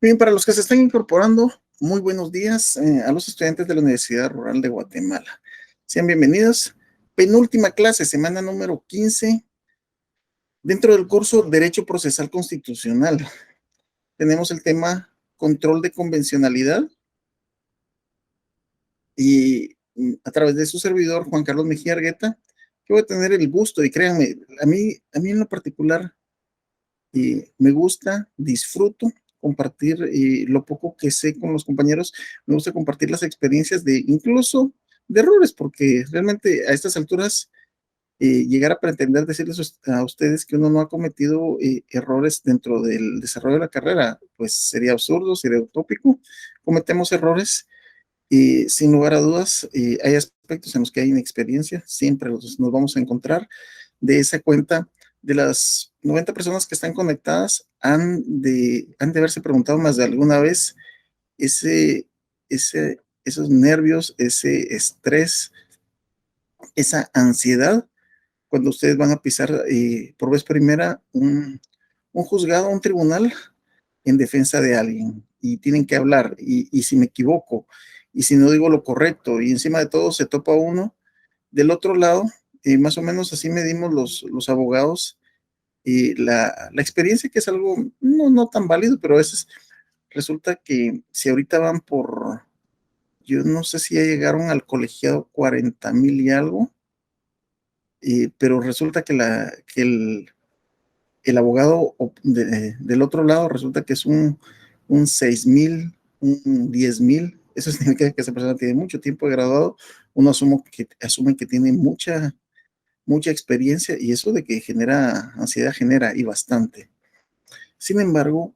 Bien, para los que se están incorporando, muy buenos días a los estudiantes de la Universidad Rural de Guatemala. Sean bienvenidos. Penúltima clase, semana número 15, dentro del curso Derecho Procesal Constitucional. Tenemos el tema control de convencionalidad y a través de su servidor, Juan Carlos Mejía Argueta, que voy a tener el gusto, y créanme, a mí en lo particular, me gusta, disfruto compartir lo poco que sé con los compañeros. Me gusta compartir las experiencias de incluso de errores, porque realmente a estas alturas llegar a pretender decirles a ustedes que uno no ha cometido errores dentro del desarrollo de la carrera, pues sería absurdo, sería utópico. Cometemos errores y sin lugar a dudas hay aspectos en los que hay inexperiencia, siempre nos vamos a encontrar. De esa cuenta, de las 90 personas que están conectadas, han de haberse preguntado más de alguna vez ese, esos nervios, ese estrés, esa ansiedad, cuando ustedes van a pisar por vez primera un juzgado, un tribunal en defensa de alguien y tienen que hablar y si me equivoco y si no digo lo correcto y encima de todo se topa uno del otro lado, más o menos así medimos los abogados y la experiencia, que es algo no tan válido, pero a veces resulta que si ahorita van por, yo no sé si ya llegaron al colegiado 40,000 y algo, pero resulta que el abogado del otro lado resulta que es un 6,000, un 10,000. Eso significa que esa persona tiene mucho tiempo de graduado. Uno asume que tiene mucha experiencia, y eso de que genera ansiedad, genera y bastante. Sin embargo,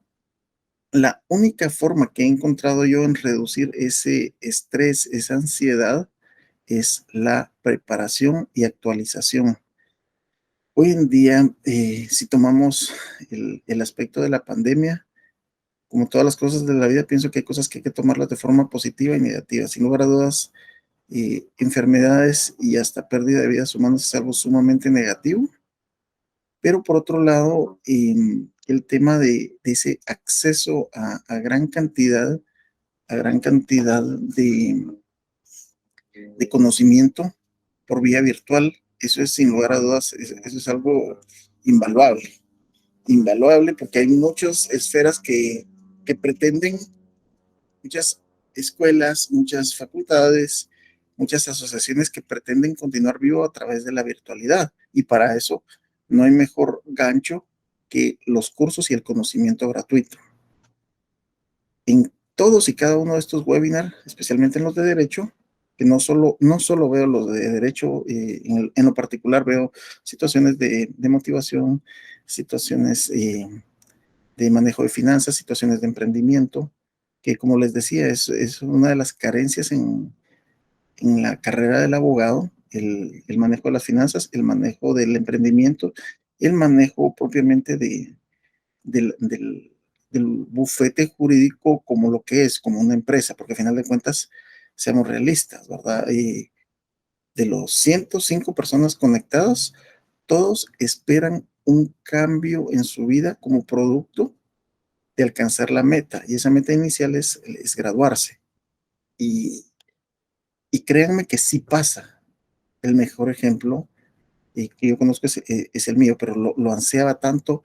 la única forma que he encontrado yo en reducir ese estrés, esa ansiedad, es la preparación y actualización. Hoy en día, si tomamos el aspecto de la pandemia, como todas las cosas de la vida, pienso que hay cosas que hay que tomarlas de forma positiva y negativa. Sin lugar a dudas, enfermedades y hasta pérdida de vidas humanas es algo sumamente negativo. Pero por otro lado, el tema de ese acceso a gran cantidad de conocimiento por vía virtual, eso es sin lugar a dudas, eso es algo invaluable, invaluable, porque hay muchas esferas que pretenden, muchas escuelas, muchas facultades, muchas asociaciones que pretenden continuar vivo a través de la virtualidad. Y para eso no hay mejor gancho que los cursos y el conocimiento gratuito. En todos y cada uno de estos webinars, especialmente en los de derecho, que no solo veo los de derecho, en lo particular veo situaciones de motivación, situaciones de manejo de finanzas, situaciones de emprendimiento, que como les decía, es una de las carencias en la carrera del abogado, el manejo de las finanzas, el manejo del emprendimiento, el manejo propiamente del bufete jurídico como lo que es, como una empresa, porque al final de cuentas, seamos realistas, ¿verdad? De los 105 personas conectadas, todos esperan un cambio en su vida como producto de alcanzar la meta, y esa meta inicial es graduarse. Y, y créanme que sí pasa. El mejor ejemplo que yo conozco es el mío, pero lo ansiaba tanto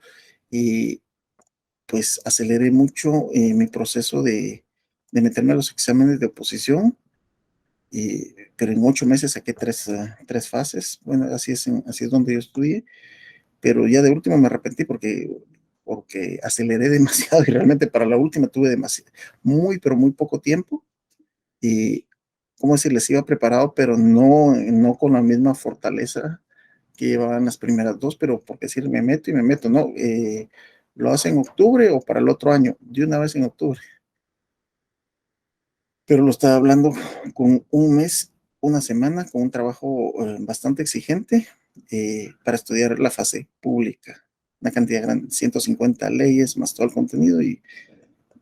y pues aceleré mucho mi proceso de meterme a los exámenes de oposición, pero en 8 meses saqué tres fases. Bueno, así es donde yo estudié, pero ya de último me arrepentí porque aceleré demasiado y realmente para la última tuve muy, pero muy poco tiempo. Y, como decir, les iba preparado, pero no con la misma fortaleza que llevaban las primeras dos, pero porque decir, me meto y me meto, no, lo hace en octubre o para el otro año, de una vez en octubre. Pero lo estaba hablando con un mes, una semana, con un trabajo bastante exigente para estudiar la fase pública, una cantidad grande, 150 leyes más todo el contenido, y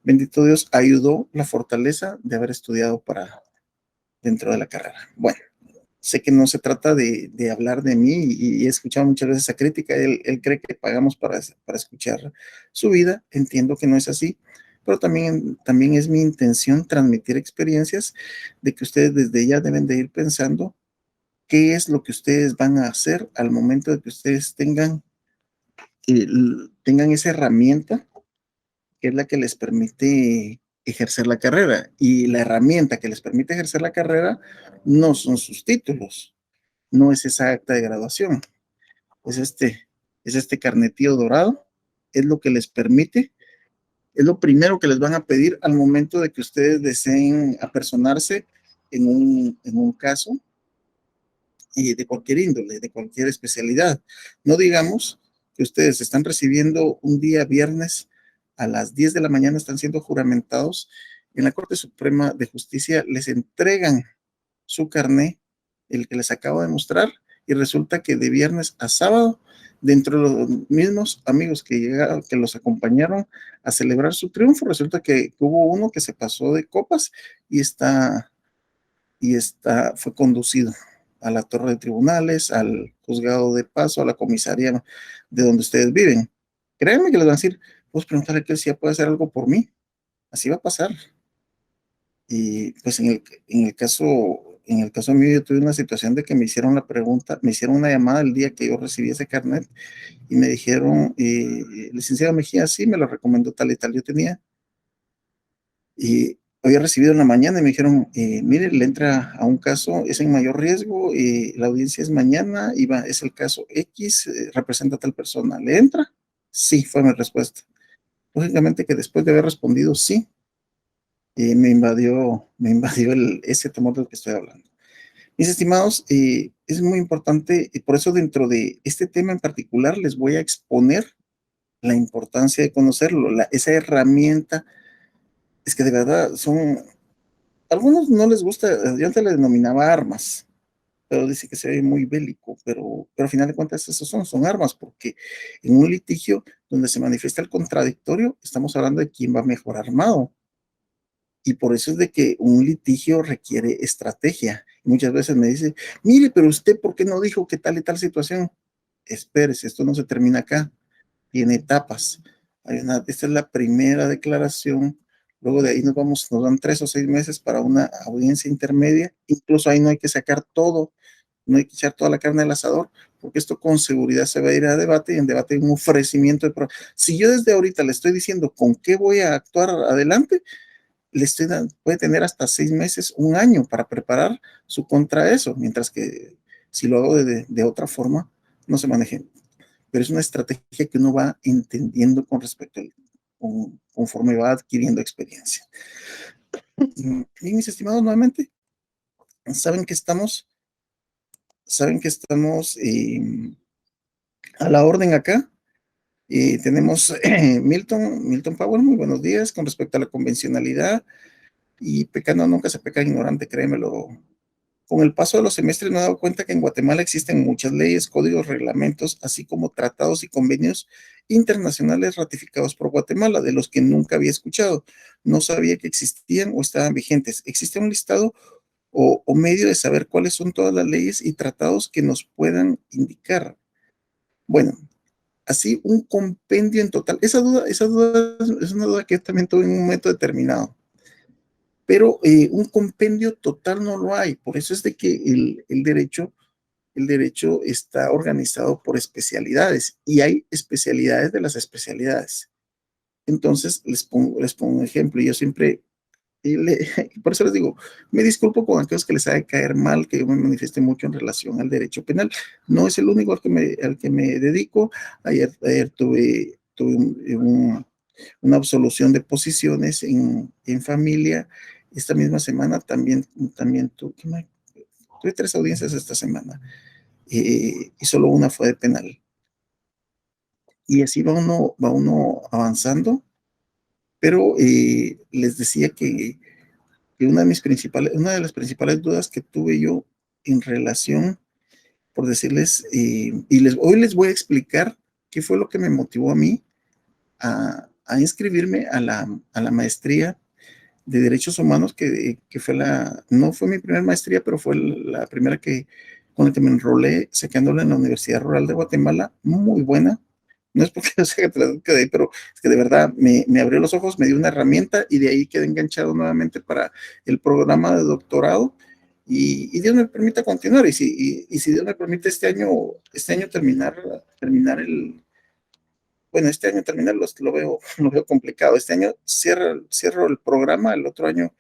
bendito Dios, ayudó la fortaleza de haber estudiado para dentro de la carrera. Bueno, sé que no se trata de hablar de mí, y he escuchado muchas veces esa crítica. Él cree que pagamos para escuchar su vida. Entiendo que no es así, pero también es mi intención transmitir experiencias de que ustedes desde ya deben de ir pensando qué es lo que ustedes van a hacer al momento de que ustedes tengan esa herramienta que es la que les permite ejercer la carrera. Y la herramienta que les permite ejercer la carrera no son sus títulos, no es esa acta de graduación, es este carnetillo dorado, es lo que les permite, es lo primero que les van a pedir al momento de que ustedes deseen apersonarse en un caso de cualquier índole, de cualquier especialidad. No digamos que ustedes están recibiendo un día viernes a las 10 de la mañana, están siendo juramentados en la Corte Suprema de Justicia, les entregan su carné, el que les acabo de mostrar, y resulta que de viernes a sábado, dentro de los mismos amigos que llegaron, que los acompañaron a celebrar su triunfo, resulta que hubo uno que se pasó de copas y fue conducido a la torre de tribunales, al juzgado de paso, a la comisaría de donde ustedes viven. Créanme que les van a decir, pues preguntarle que si ya puede hacer algo por mí. Así va a pasar. Y pues en el caso mío, yo tuve una situación de que me hicieron la pregunta, me hicieron una llamada el día que yo recibí ese carnet y me dijeron, licenciado Mejía, sí, me lo recomendó tal y tal. Yo tenía y había recibido en la mañana y me dijeron, mire, le entra a un caso, es en mayor riesgo, la audiencia es mañana, es el caso X, representa a tal persona, ¿le entra? Sí, fue mi respuesta. Lógicamente que después de haber respondido sí, me invadió ese temor del que estoy hablando. Mis estimados, es muy importante, y por eso dentro de este tema en particular les voy a exponer la importancia de conocerlo, esa herramienta, es que de verdad algunos no les gusta, yo antes le denominaba armas, pero dice que se ve muy bélico, pero al final de cuentas esos son armas, porque en un litigio donde se manifiesta el contradictorio, estamos hablando de quién va mejor armado. Y por eso es de que un litigio requiere estrategia. Muchas veces me dice, mire, pero usted, ¿por qué no dijo que tal y tal situación? Espérese, esto no se termina acá, tiene etapas. Esta es la primera declaración, luego de ahí nos dan 3 o 6 meses para una audiencia intermedia, incluso ahí no hay que sacar todo, no hay que echar toda la carne al asador, porque esto con seguridad se va a ir a debate y en debate hay un ofrecimiento de pruebas. Si yo desde ahorita le estoy diciendo con qué voy a actuar adelante, puede tener hasta 6 meses, un año para preparar su contra eso, mientras que si lo hago de otra forma, no se maneje. Pero es una estrategia que uno va entendiendo conforme va adquiriendo experiencia. Y mis estimados, nuevamente, saben que estamos a la orden acá. Tenemos Milton Power, muy buenos días con respecto a la convencionalidad y pecando nunca se peca ignorante, créemelo. Con el paso de los semestres me he dado cuenta que en Guatemala existen muchas leyes, códigos, reglamentos, así como tratados y convenios internacionales ratificados por Guatemala, de los que nunca había escuchado. No sabía que existían o estaban vigentes. ¿Existe un listado o medio de saber cuáles son todas las leyes y tratados que nos puedan indicar? Bueno, así un compendio en total. Esa duda es una duda que yo también tuve en un momento determinado, pero un compendio total no lo hay. Por eso es de que el derecho está organizado por especialidades y hay especialidades de las especialidades. Entonces, les pongo un ejemplo. Yo siempre, por eso les digo, me disculpo con aquellos que les haga caer mal que yo me manifieste mucho en relación al derecho penal. No es el único al que me dedico. Ayer tuve una absolución de posiciones en familia. Esta misma semana también tuve 3 audiencias esta semana y solo una fue de penal. Y así va uno avanzando, pero les decía que una de las principales dudas que tuve yo en relación, por decirles, hoy les voy a explicar qué fue lo que me motivó a mí a inscribirme a la maestría de Derechos Humanos, que no fue mi primera maestría, pero fue la primera con la que me enrolé, sacándola en la Universidad Rural de Guatemala, muy buena, No es porque yo sea que de ahí, pero es que de verdad me abrió los ojos, me dio una herramienta y de ahí quedé enganchado nuevamente para el programa de doctorado y Dios me permita continuar y si Dios me permite este año terminar bueno, este año terminarlo lo veo complicado. Este año cierro el programa, el otro año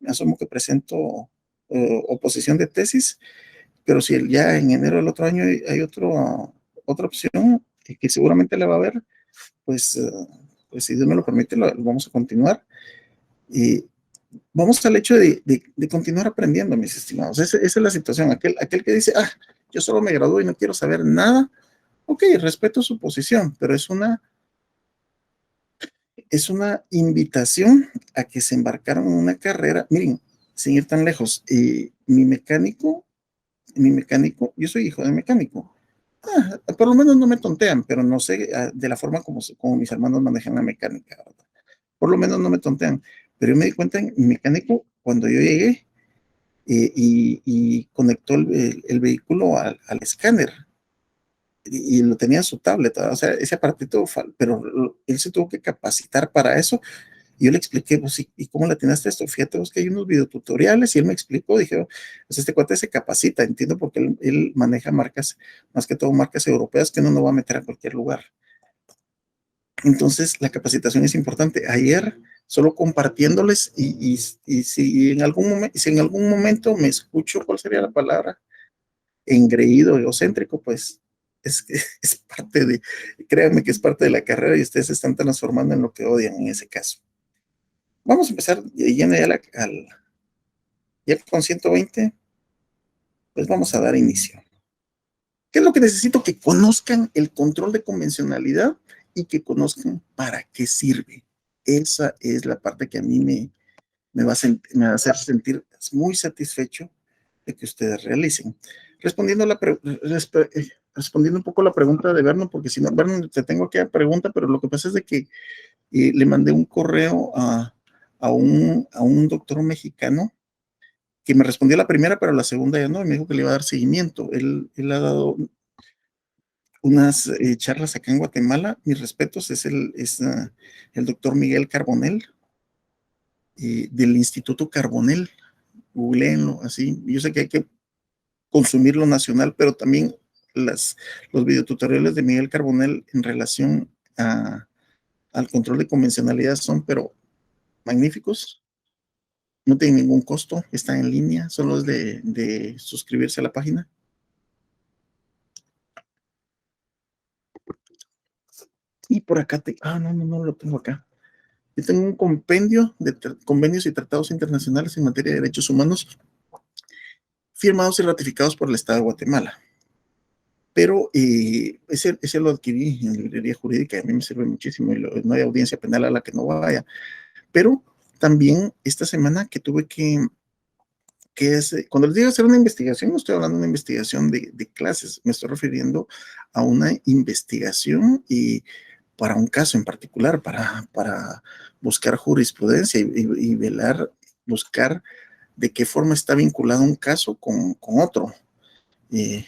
me asumo que presento oposición de tesis, pero si ya en enero del otro año hay otra opción que seguramente la va a haber, pues, pues si Dios me lo permite, lo vamos a continuar. Y vamos al hecho de continuar aprendiendo, mis estimados. Esa es la situación. Aquel que dice, yo solo me gradúo y no quiero saber nada, ok, respeto su posición, pero es una invitación a que se embarcaron en una carrera. Miren, sin ir tan lejos, mi mecánico, yo soy hijo de mecánico. Por lo menos no me tontean, pero no sé de la forma como mis hermanos manejan la mecánica, ¿verdad? Por lo menos no me tontean. Pero yo me di cuenta en mi mecánico cuando yo llegué y conectó el vehículo al escáner y lo tenía en su tablet, ¿verdad? O sea, ese aparatito, pero él se tuvo que capacitar para eso. Y yo le expliqué, pues, ¿y cómo le atinaste esto? Fíjate, vos que hay unos videotutoriales y él me explicó, dije, pues este cuate se capacita, entiendo porque él maneja marcas, más que todo marcas europeas que uno no va a meter a cualquier lugar. Entonces, la capacitación es importante. Ayer, solo compartiéndoles y si en algún momento me escucho, ¿cuál sería la palabra? Engreído, egocéntrico, pues es parte créanme que es parte de la carrera y ustedes se están transformando en lo que odian en ese caso. Vamos a empezar yendo ya con 120, pues vamos a dar inicio. ¿Qué es lo que necesito? Que conozcan el control de convencionalidad y que conozcan para qué sirve. Esa es la parte que a mí me va a hacer sentir muy satisfecho de que ustedes realicen. Respondiendo, respondiendo un poco a la pregunta de Vernon, porque si no, Vernon, te tengo aquí a pregunta, pero lo que pasa es de que le mandé un correo a un doctor mexicano que me respondió la primera, pero la segunda ya no, y me dijo que le iba a dar seguimiento. Él ha dado unas charlas acá en Guatemala. Mis respetos, el doctor Miguel Carbonell, del Instituto Carbonell. Googleenlo así. Yo sé que hay que consumir lo nacional, pero también los videotutoriales de Miguel Carbonell en relación al control de convencionalidad son, pero magníficos. No tienen ningún costo, están en línea, solo es de suscribirse a la página. Y por acá no lo tengo acá. Yo tengo un compendio de convenios y tratados internacionales en materia de derechos humanos firmados y ratificados por el Estado de Guatemala. Pero ese lo adquirí en librería jurídica y a mí me sirve muchísimo y no hay audiencia penal a la que no vaya. Pero también esta semana que tuve cuando les digo hacer una investigación, no estoy hablando de una investigación de clases, me estoy refiriendo a una investigación y para un caso en particular, para buscar jurisprudencia y velar, buscar de qué forma está vinculado un caso con otro. Eh,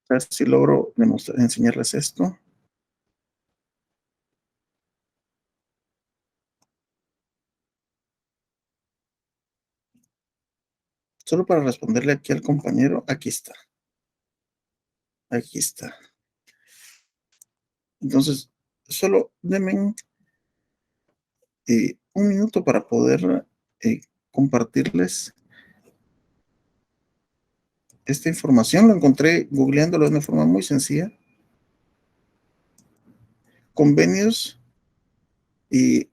a ver si logro enseñarles esto. Solo para responderle aquí al compañero, aquí está. Aquí está. Entonces, solo denme un minuto para poder compartirles esta información. Lo encontré googleándolo de una forma muy sencilla. Convenios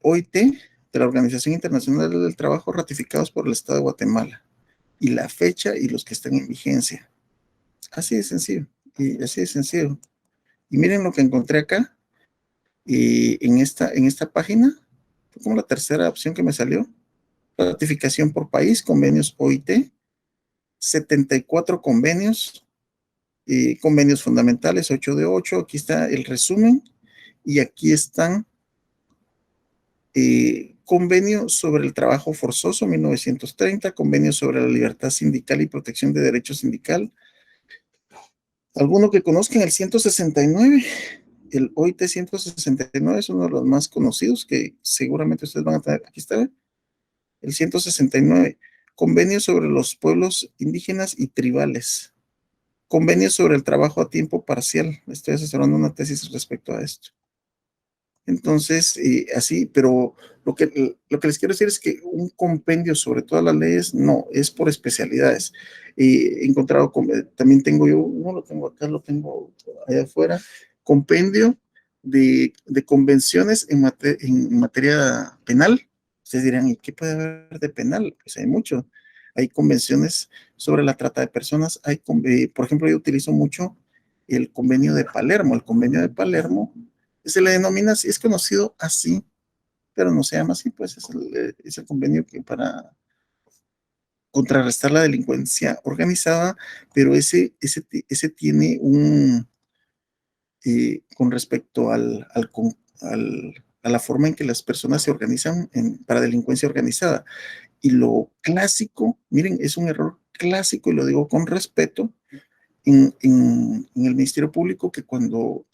OIT de la Organización Internacional del Trabajo ratificados por el Estado de Guatemala y la fecha y los que están en vigencia. Así de sencillo. Y así de sencillo. Y miren lo que encontré acá en esta página. Fue como la tercera opción que me salió. Ratificación por país, convenios OIT, 74 convenios, convenios fundamentales, 8 de 8. Aquí está el resumen Y aquí están convenio sobre el trabajo forzoso, 1930, convenio sobre la libertad sindical y protección de derecho sindical. Alguno que conozcan el 169, el OIT 169 es uno de los más conocidos que seguramente ustedes van a tener. Aquí está, el 169, convenio sobre los pueblos indígenas y tribales. Convenio sobre el trabajo a tiempo parcial. Estoy asesorando una tesis respecto a esto. Entonces, así, pero lo que les quiero decir es que un compendio sobre todas las leyes, no, es por especialidades. He encontrado, también tengo yo, no lo tengo acá, lo tengo allá afuera, compendio de convenciones en materia penal. Ustedes dirán, ¿y qué puede haber de penal? Pues hay mucho. Hay convenciones sobre la trata de personas. Por ejemplo, yo utilizo mucho el convenio de Palermo. El convenio de Palermo se le denomina así, es conocido así, pero no se llama así, pues es el convenio que para contrarrestar la delincuencia organizada, pero ese tiene con respecto a la forma en que las personas se organizan para delincuencia organizada. Y lo clásico, miren, es un error clásico, y lo digo con respeto, en el Ministerio Público, que cuando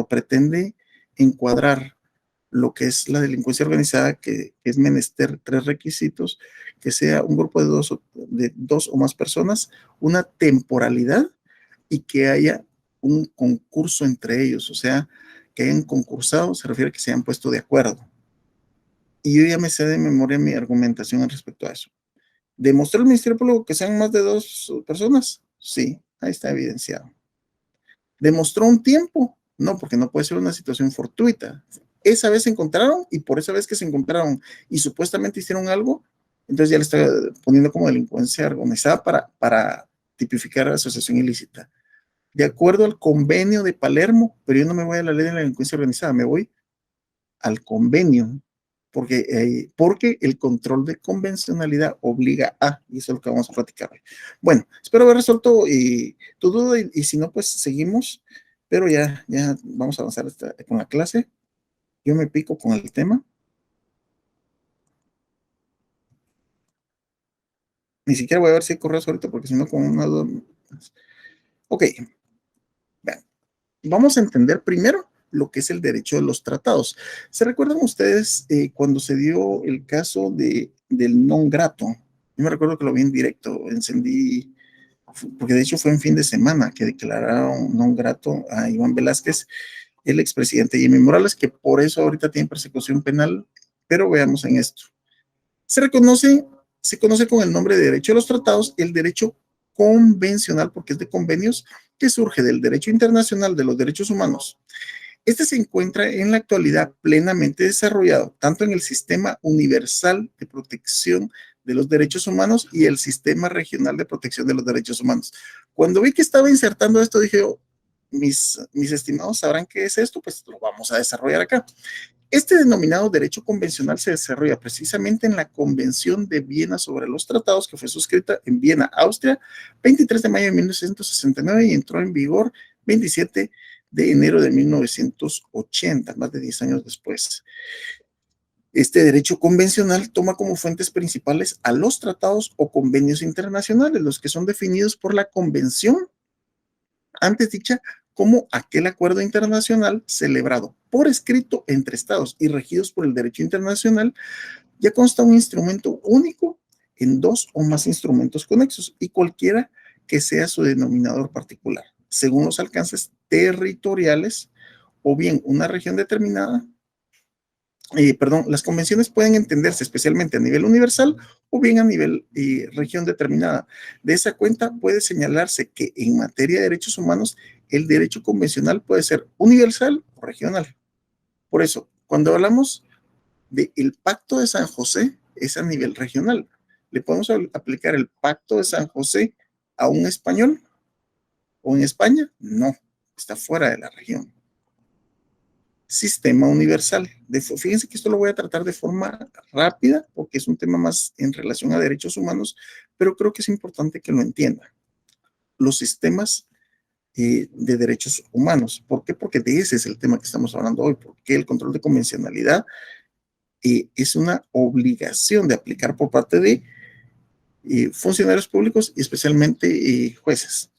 pretende encuadrar lo que es la delincuencia organizada, que es menester tres requisitos: que sea un grupo de dos o más personas, una temporalidad y que haya un concurso entre ellos, o sea, que hayan concursado, se refiere a que se hayan puesto de acuerdo. Y yo ya me sé de memoria mi argumentación al respecto a eso. ¿Demostró el Ministerio Público que sean más de dos personas? Sí, ahí está evidenciado. ¿Demostró un tiempo? No, porque no puede ser una situación fortuita. Esa vez se encontraron, y por esa vez que se encontraron y supuestamente hicieron algo, entonces ya le está poniendo como delincuencia organizada para tipificar asociación ilícita. De acuerdo al convenio de Palermo, pero yo no me voy a la ley de la delincuencia organizada, me voy al convenio, porque el control de convencionalidad obliga a, y eso es lo que vamos a platicar hoy. Bueno, espero haber resuelto tu duda, y si no, pues seguimos, pero ya vamos a avanzar con la clase. Yo me pico con el tema. Ni siquiera voy a ver si hay correos ahorita, porque si no, con una duda. Ok, vamos a entender primero lo que es el derecho de los tratados. ¿Se recuerdan ustedes cuando se dio el caso del non grato? Yo me recuerdo que lo vi en directo, encendí, porque de hecho fue en fin de semana que declararon non grato a Iván Velázquez, el expresidente Jimmy Morales, que por eso ahorita tiene persecución penal, pero veamos en esto. Se conoce con el nombre de derecho de los tratados el derecho convencional, porque es de convenios, que surge del derecho internacional de los derechos humanos. Este se encuentra en la actualidad plenamente desarrollado tanto en el sistema universal de protección de los derechos humanos y el sistema regional de protección de los derechos humanos. Cuando vi que estaba insertando esto, dije, oh, mis estimados sabrán qué es esto, pues lo vamos a desarrollar acá. Este denominado derecho convencional se desarrolla precisamente en la Convención de Viena sobre los Tratados, que fue suscrita en Viena, Austria, 23 de mayo de 1969, y entró en vigor 27 de enero de 1980, más de 10 años después. Este derecho convencional toma como fuentes principales a los tratados o convenios internacionales, los que son definidos por la Convención antes dicha como aquel acuerdo internacional celebrado por escrito entre estados y regidos por el derecho internacional. Ya consta un instrumento único en dos o más instrumentos conexos, y cualquiera que sea su denominador particular, según los alcances territoriales, o bien una región determinada. Las convenciones pueden entenderse especialmente a nivel universal o bien a nivel región determinada. De esa cuenta puede señalarse que en materia de derechos humanos el derecho convencional puede ser universal o regional. Por eso, cuando hablamos del Pacto de San José, es a nivel regional. ¿Le podemos aplicar el Pacto de San José a un español o en España? No, está fuera de la región. Sistema universal. Fíjense que esto lo voy a tratar de forma rápida porque es un tema más en relación a derechos humanos, pero creo que es importante que lo entiendan. Los sistemas de derechos humanos. ¿Por qué? Porque de ese es el tema que estamos hablando hoy, porque el control de convencionalidad es una obligación de aplicar por parte de funcionarios públicos y especialmente jueces.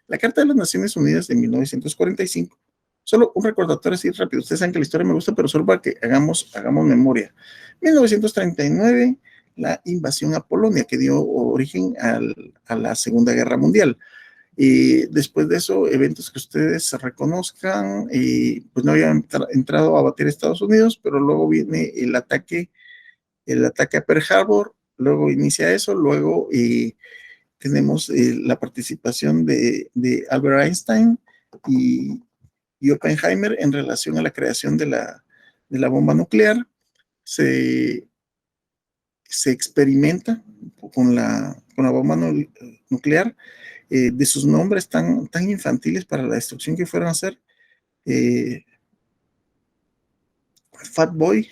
La Carta de las Naciones Unidas de 1945, solo un recordatorio así rápido, ustedes saben que la historia me gusta, pero solo para que hagamos memoria. 1939, la invasión a Polonia que dio origen a la Segunda Guerra Mundial. Después de eso, eventos que ustedes reconozcan, pues no habían entrado a batir a Estados Unidos, pero luego viene el ataque a Pearl Harbor, luego inicia eso, luego tenemos la participación de Albert Einstein y Oppenheimer en relación a la creación de la bomba nuclear. Se experimenta con la bomba nuclear, de sus nombres tan infantiles para la destrucción que fueron a hacer, Fat Boy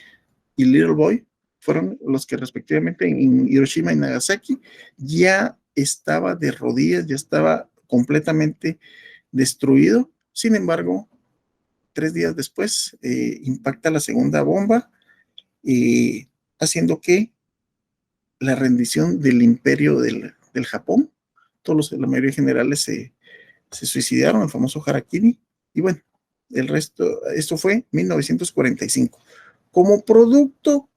y Little Boy, fueron los que respectivamente en Hiroshima y Nagasaki ya estaba de rodillas, ya estaba completamente destruido. Sin embargo, 3 días después impacta la segunda bomba, haciendo que la rendición del imperio del Japón, la mayoría de generales se suicidaron, el famoso Harakiri, y bueno, el resto, esto fue 1945. Como producto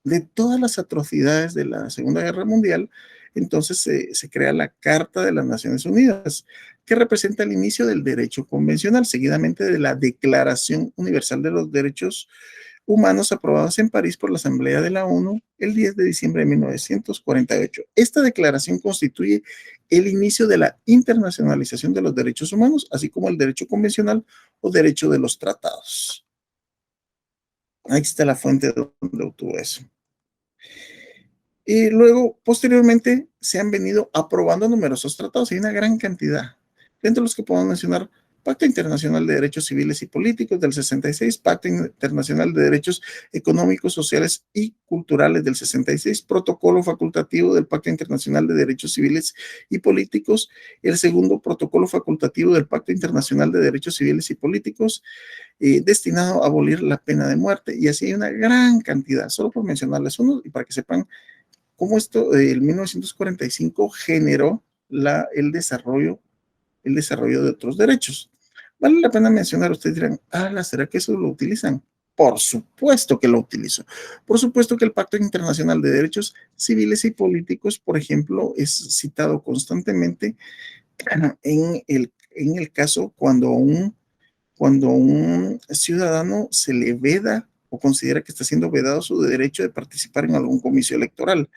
de todas las atrocidades de la Segunda Guerra Mundial, entonces se crea la Carta de las Naciones Unidas, que representa el inicio del derecho convencional, seguidamente de la Declaración Universal de los Derechos Humanos aprobados en París por la Asamblea de la ONU el 10 de diciembre de 1948. Esta declaración constituye el inicio de la internacionalización de los derechos humanos, así como el derecho convencional o derecho de los tratados. Ahí está la fuente donde obtuvo eso. Y luego, posteriormente, se han venido aprobando numerosos tratados, hay una gran cantidad, entre los que podemos mencionar Pacto Internacional de Derechos Civiles y Políticos del 66, Pacto Internacional de Derechos Económicos, Sociales y Culturales del 66, Protocolo Facultativo del Pacto Internacional de Derechos Civiles y Políticos, el segundo Protocolo Facultativo del Pacto Internacional de Derechos Civiles y Políticos, destinado a abolir la pena de muerte, y así hay una gran cantidad, solo por mencionarles uno y para que sepan cómo esto, el 1945 generó el desarrollo de otros derechos. Vale la pena mencionar, ustedes dirán, ¿será que eso lo utilizan? Por supuesto que lo utilizo. Por supuesto que el Pacto Internacional de Derechos Civiles y Políticos, por ejemplo, es citado constantemente en el caso cuando un ciudadano se le veda o considera que está siendo vedado su derecho de participar en algún comicio electoral.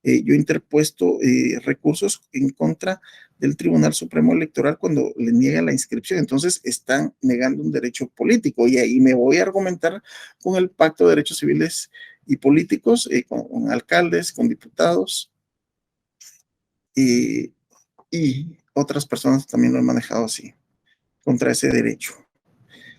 Yo he interpuesto recursos en contra del Tribunal Supremo Electoral cuando le niegan la inscripción. Entonces están negando un derecho político y ahí me voy a argumentar con el Pacto de Derechos Civiles y Políticos, con alcaldes, con diputados y otras personas también lo han manejado así, contra ese derecho.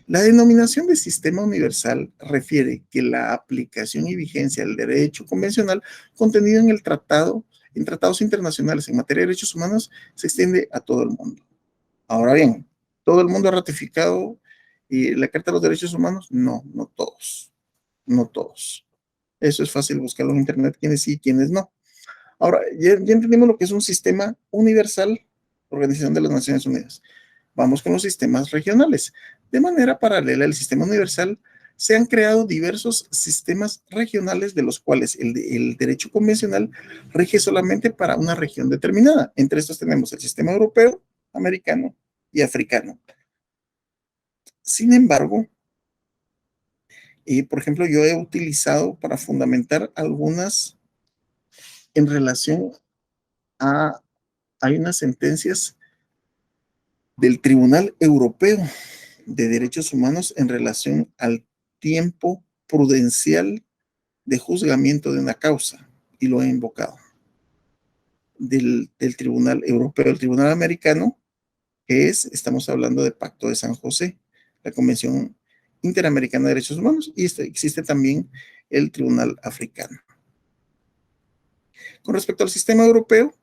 La denominación de sistema universal refiere que la aplicación y vigencia del derecho convencional contenido en tratados internacionales en materia de derechos humanos se extiende a todo el mundo. Ahora bien, ¿todo el mundo ha ratificado la Carta de los Derechos Humanos? No, no todos. No todos. Eso es fácil buscarlo en internet, quiénes sí y quiénes no. Ahora, ya entendimos lo que es un sistema universal, Organización de las Naciones Unidas. Vamos con los sistemas regionales. De manera paralela al sistema universal, se han creado diversos sistemas regionales de los cuales el derecho convencional rige solamente para una región determinada. Entre estos tenemos el sistema europeo, americano y africano. Sin embargo, por ejemplo, yo he utilizado para fundamentar algunas en relación a, hay unas sentencias del Tribunal Europeo de Derechos Humanos en relación al tiempo prudencial de juzgamiento de una causa, y lo he invocado, del Tribunal Europeo. El Tribunal Americano, estamos hablando de Pacto de San José, la Convención Interamericana de Derechos Humanos, y existe también el Tribunal Africano. Con respecto al sistema europeo,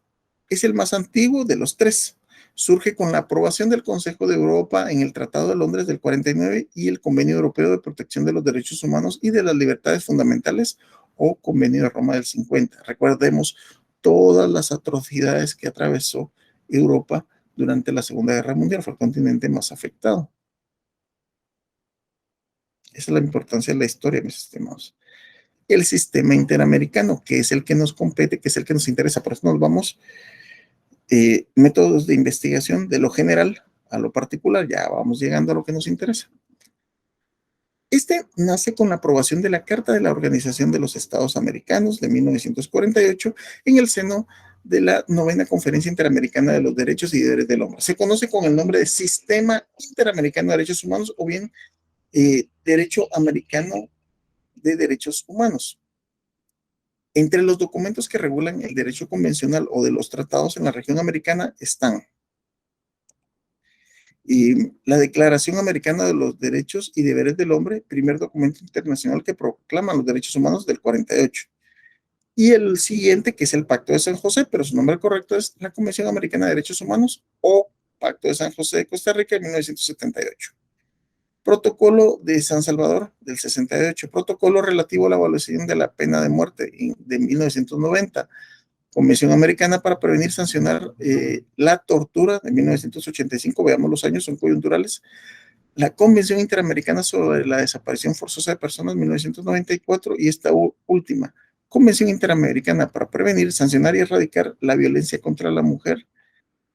es el más antiguo de los tres, Surge con la aprobación del Consejo de Europa en el Tratado de Londres del 49 y el Convenio Europeo de Protección de los Derechos Humanos y de las Libertades Fundamentales o Convenio de Roma del 50. Recordemos todas las atrocidades que atravesó Europa durante la Segunda Guerra Mundial. Fue el continente más afectado. Esa es la importancia de la historia, mis estimados. El sistema interamericano, que es el que nos compete, que es el que nos interesa. Por eso nos vamos métodos de investigación de lo general a lo particular. Ya vamos llegando a lo que nos interesa. Este nace con la aprobación de la Carta de la Organización de los Estados Americanos de 1948 en el seno de la novena Conferencia Interamericana de los Derechos y Deberes del Hombre. Se conoce con el nombre de Sistema Interamericano de Derechos Humanos o bien Derecho Americano de Derechos Humanos. Entre los documentos que regulan el derecho convencional o de los tratados en la región americana están la Declaración Americana de los Derechos y Deberes del Hombre, primer documento internacional que proclama los derechos humanos del 48. Y el siguiente, que es el Pacto de San José, pero su nombre correcto es la Convención Americana de Derechos Humanos o Pacto de San José de Costa Rica de 1978. Protocolo de San Salvador del 68, protocolo relativo a la evaluación de la pena de muerte de 1990, Convención Americana para prevenir y sancionar la tortura de 1985, veamos los años, son coyunturales, la Convención Interamericana sobre la Desaparición Forzosa de Personas 1994 y esta última, Convención Interamericana para prevenir, sancionar y erradicar la violencia contra la mujer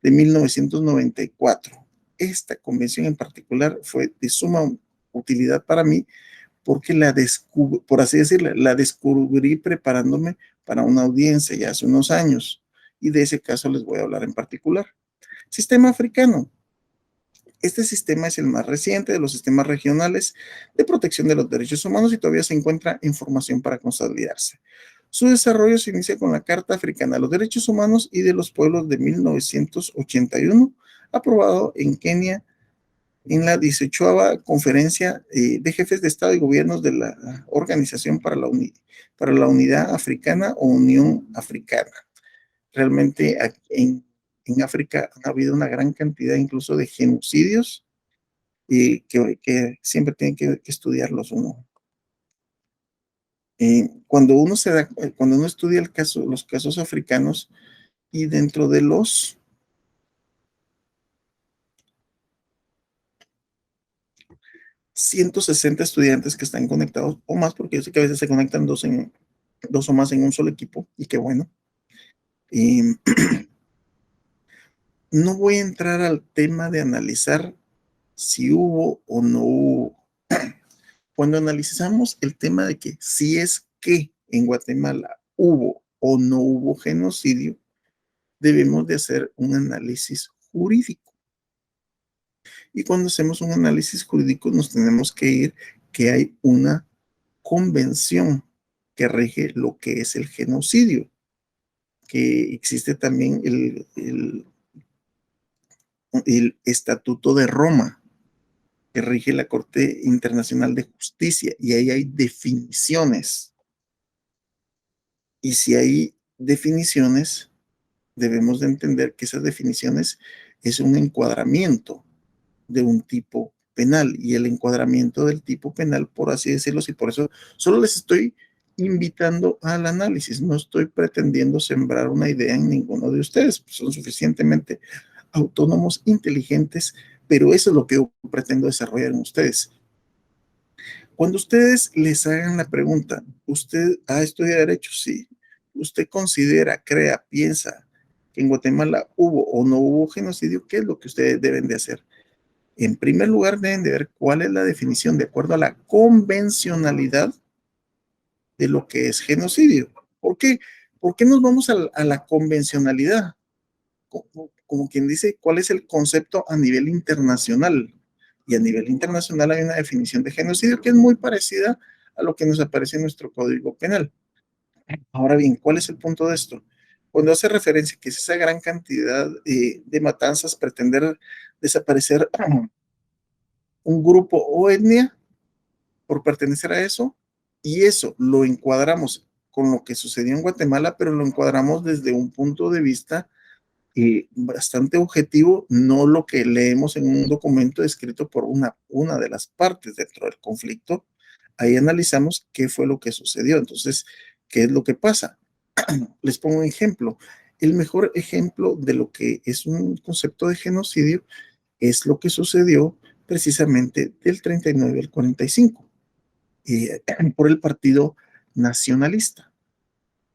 de 1994. Esta convención en particular fue de suma utilidad para mí porque la descubrí, por así decirlo, la descubrí preparándome para una audiencia ya hace unos años y de ese caso les voy a hablar en particular. Sistema africano. Este sistema es el más reciente de los sistemas regionales de protección de los derechos humanos y todavía se encuentra en formación para consolidarse. Su desarrollo se inicia con la Carta Africana de los Derechos Humanos y de los Pueblos de 1981, aprobado en Kenia en la 18ª Conferencia de Jefes de Estado y Gobiernos de la Organización para la Unidad Africana o Unión Africana. Realmente en África ha habido una gran cantidad incluso de genocidios que siempre tienen que estudiarlos uno. Cuando uno estudia los casos africanos y dentro de los 160 estudiantes que están conectados o más, porque yo sé que a veces se conectan dos o más en un solo equipo y qué bueno. No voy a entrar al tema de analizar si hubo o no hubo. Cuando analizamos el tema de que si es que en Guatemala hubo o no hubo genocidio, debemos de hacer un análisis jurídico. Y cuando hacemos un análisis jurídico nos tenemos que ir que hay una convención que rige lo que es el genocidio, que existe también el Estatuto de Roma, que rige la Corte Internacional de Justicia, y ahí hay definiciones. Y si hay definiciones, debemos de entender que esas definiciones es un encuadramiento de un tipo penal, y el encuadramiento del tipo penal, por así decirlo, y por eso solo les estoy invitando al análisis, no estoy pretendiendo sembrar una idea en ninguno de ustedes, son suficientemente autónomos, inteligentes, pero eso es lo que yo pretendo desarrollar en ustedes. Cuando ustedes les hagan la pregunta, ¿usted ha estudiado Derecho? Sí. ¿Usted considera, crea, piensa que en Guatemala hubo o no hubo genocidio? ¿Qué es lo que ustedes deben de hacer? En primer lugar, deben de ver cuál es la definición de acuerdo a la convencionalidad de lo que es genocidio. ¿Por qué? ¿Por qué nos vamos a la convencionalidad? Como quien dice, ¿cuál es el concepto a nivel internacional? Y a nivel internacional hay una definición de genocidio que es muy parecida a lo que nos aparece en nuestro Código Penal. Ahora bien, ¿cuál es el punto de esto? Cuando hace referencia que es esa gran cantidad de matanzas, pretender desaparecer un grupo o etnia por pertenecer a eso, y eso lo encuadramos con lo que sucedió en Guatemala, pero lo encuadramos desde un punto de vista bastante objetivo, no lo que leemos en un documento escrito por una de las partes dentro del conflicto. Ahí analizamos qué fue lo que sucedió. Entonces, ¿qué es lo que pasa? Les pongo un ejemplo. El mejor ejemplo de lo que es un concepto de genocidio es lo que sucedió precisamente del 39 al 45 por el Partido Nacionalista,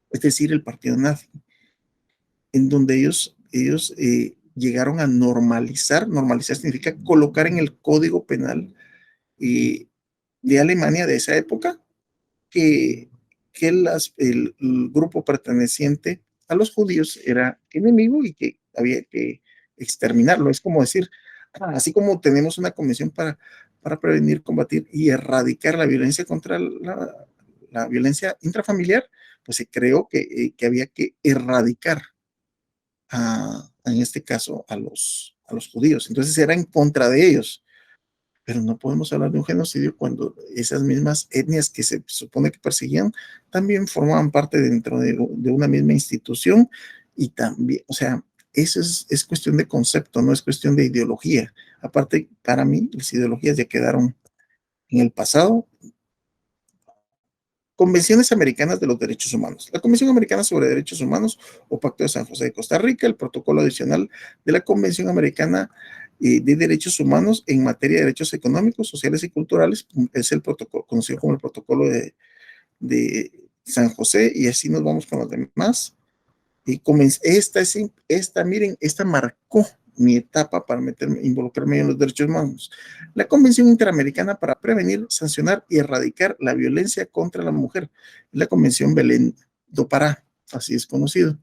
es decir, el Partido Nazi, en donde ellos llegaron a normalizar. Normalizar significa colocar en el Código Penal de Alemania de esa época que, el grupo perteneciente a los judíos era enemigo y que había que exterminarlo. Es como decir, así como tenemos una convención para prevenir, combatir y erradicar la violencia contra la violencia intrafamiliar, pues se creó que había que erradicar en este caso a los judíos. Entonces era en contra de ellos. Pero no podemos hablar de un genocidio cuando esas mismas etnias que se supone que perseguían también formaban parte dentro de una misma institución y también, o sea, eso es cuestión de concepto, no es cuestión de ideología. Aparte, para mí, las ideologías ya quedaron en el pasado. Convenciones Americanas de los Derechos Humanos. La Convención Americana sobre Derechos Humanos o Pacto de San José de Costa Rica, el protocolo adicional de la Convención Americana de Derechos Humanos en materia de derechos económicos, sociales y culturales, es el protocolo conocido como el protocolo de San José, y así nos vamos con los demás. Y miren, esta marcó mi etapa para involucrarme en los derechos humanos. La Convención Interamericana para Prevenir, Sancionar y Erradicar la Violencia contra la Mujer. La Convención Belén do Pará, así es conocido.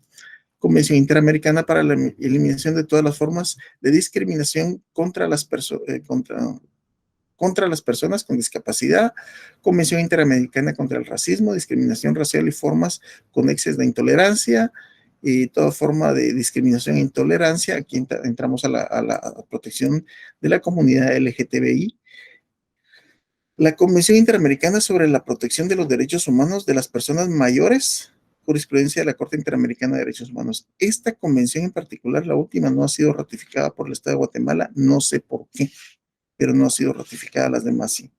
Convención Interamericana para la Eliminación de todas las formas de discriminación contra contra las personas con discapacidad, Convención Interamericana contra el Racismo, Discriminación Racial y Formas Conexas de Intolerancia, y toda forma de discriminación e intolerancia. Aquí entramos a la protección de la comunidad LGTBI. La Convención Interamericana sobre la Protección de los Derechos Humanos de las Personas Mayores, jurisprudencia de la Corte Interamericana de Derechos Humanos. Esta convención en particular, la última, no ha sido ratificada por el Estado de Guatemala, no sé por qué, pero no ha sido ratificada, las demás sí.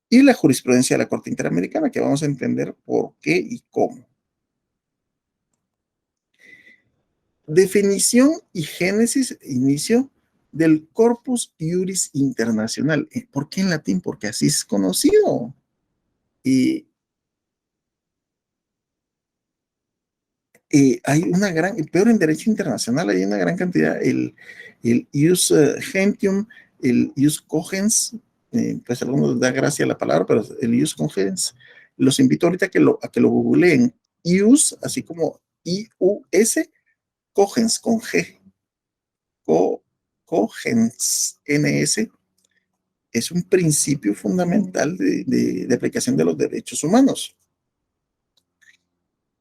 Y la jurisprudencia de la Corte Interamericana, que vamos a entender por qué y cómo. Definición y génesis, inicio del Corpus Iuris Internacional. ¿Por qué en latín? Porque así es conocido. Y hay una gran, peor en derecho internacional, hay una gran cantidad, el ius gentium, el ius cogens, pues a algunos da gracia la palabra, pero el ius cogens, los invito ahorita a que lo googleen. Ius, así como I-U-S, cogens, con G, cogens, N-S, es un principio fundamental de aplicación de los derechos humanos.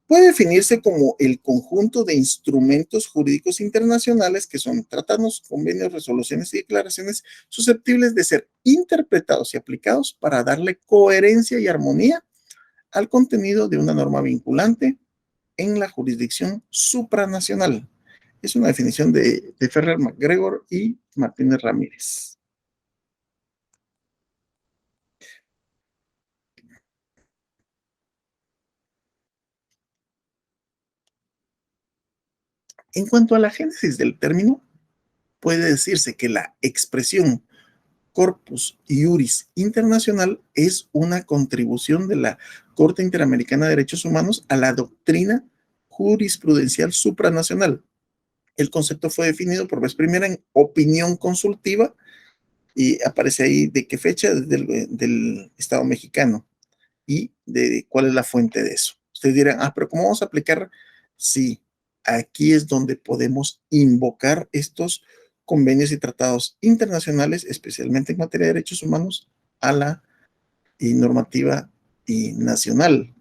Puede definirse como el conjunto de instrumentos jurídicos internacionales que son tratados, convenios, resoluciones y declaraciones susceptibles de ser interpretados y aplicados para darle coherencia y armonía al contenido de una norma vinculante en la jurisdicción supranacional. Es una definición de Ferrer MacGregor y Martínez Ramírez. En cuanto a la génesis del término, puede decirse que la expresión Corpus Iuris Internacional es una contribución de la Corte Interamericana de Derechos Humanos a la doctrina jurisprudencial supranacional. El concepto fue definido por vez primera en opinión consultiva y aparece ahí de qué fecha, del Estado mexicano y de cuál es la fuente de eso. Ustedes dirán, pero ¿cómo vamos a aplicar? Sí, aquí es donde podemos invocar estos convenios y tratados internacionales, especialmente en materia de derechos humanos, a la normativa nacional.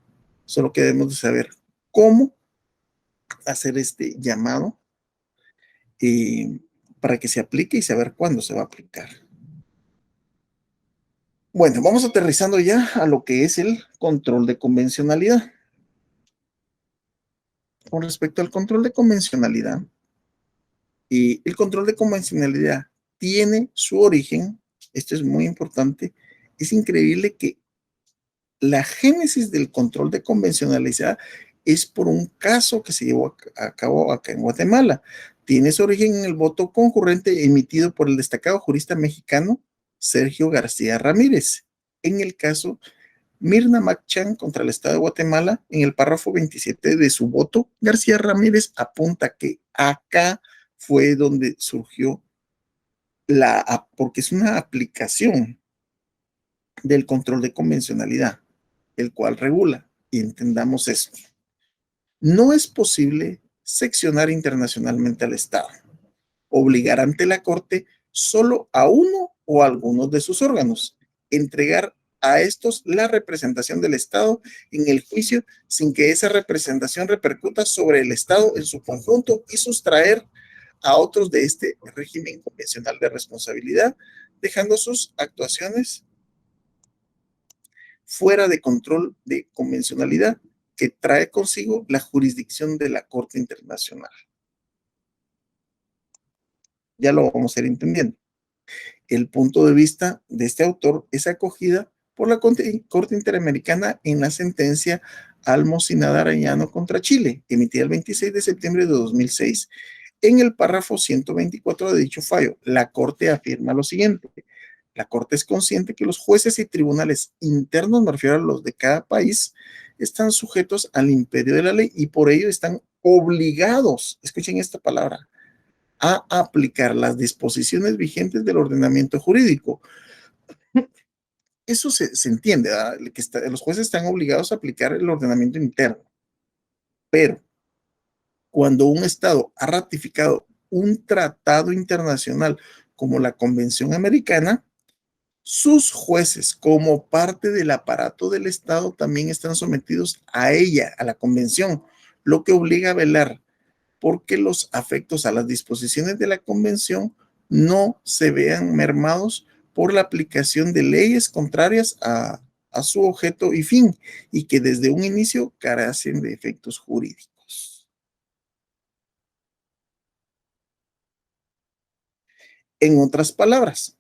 Solo que debemos de saber cómo hacer este llamado para que se aplique y saber cuándo se va a aplicar. Bueno, vamos aterrizando ya a lo que es el control de convencionalidad. con respecto al control de convencionalidad, y el control de convencionalidad tiene su origen, esto es muy importante, es increíble que la génesis del control de convencionalidad es por un caso que se llevó a cabo acá en Guatemala. Tiene su origen en el voto concurrente emitido por el destacado jurista mexicano Sergio García Ramírez. En el caso Mirna Machan contra el Estado de Guatemala, en el párrafo 27 de su voto, García Ramírez apunta que acá fue donde surgió porque es una aplicación del control de convencionalidad, el cual regula, y entendamos esto, no es posible seccionar internacionalmente al Estado, obligar ante la Corte solo a uno o a algunos de sus órganos, entregar a estos la representación del Estado en el juicio sin que esa representación repercuta sobre el Estado en su conjunto y sustraer a otros de este régimen convencional de responsabilidad, dejando sus actuaciones fuera de control de convencionalidad que trae consigo la jurisdicción de la Corte Internacional. Ya lo vamos a ir entendiendo. El punto de vista de este autor es acogida por la Corte Interamericana en la sentencia Almocinada Arellano contra Chile, emitida el 26 de septiembre de 2006. En el párrafo 124 de dicho fallo, la Corte afirma lo siguiente: la Corte es consciente que los jueces y tribunales internos, me refiero a los de cada país, están sujetos al imperio de la ley y por ello están obligados, escuchen esta palabra, a aplicar las disposiciones vigentes del ordenamiento jurídico. Eso se entiende, ¿verdad? Los jueces están obligados a aplicar el ordenamiento interno, pero cuando un Estado ha ratificado un tratado internacional como la Convención Americana, sus jueces, como parte del aparato del Estado, también están sometidos a ella, a la convención, lo que obliga a velar porque los afectos a las disposiciones de la convención no se vean mermados por la aplicación de leyes contrarias a su objeto y fin, y que desde un inicio carecen de efectos jurídicos. En otras palabras,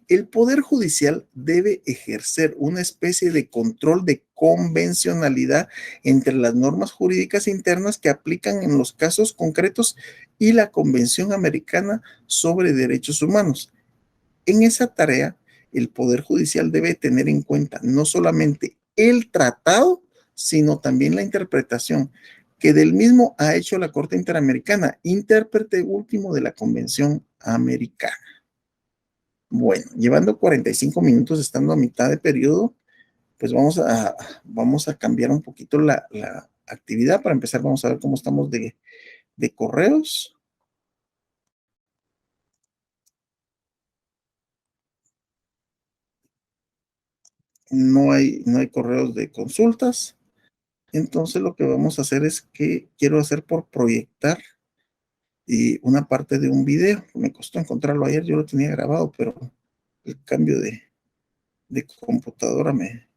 el Poder Judicial debe ejercer una especie de control de convencionalidad entre las normas jurídicas internas que aplican en los casos concretos y la Convención Americana sobre Derechos Humanos. En esa tarea, el Poder Judicial debe tener en cuenta no solamente el tratado, sino también la interpretación que del mismo ha hecho la Corte Interamericana, intérprete último de la Convención Americana. Bueno, llevando 45 minutos, estando a mitad de periodo, pues vamos a cambiar un poquito la actividad. Para empezar, vamos a ver cómo estamos de correos. No hay correos de consultas. Entonces lo que vamos a hacer es que quiero hacer por proyectar una parte de un video. Me costó encontrarlo ayer, yo lo tenía grabado, pero el cambio de computadora me...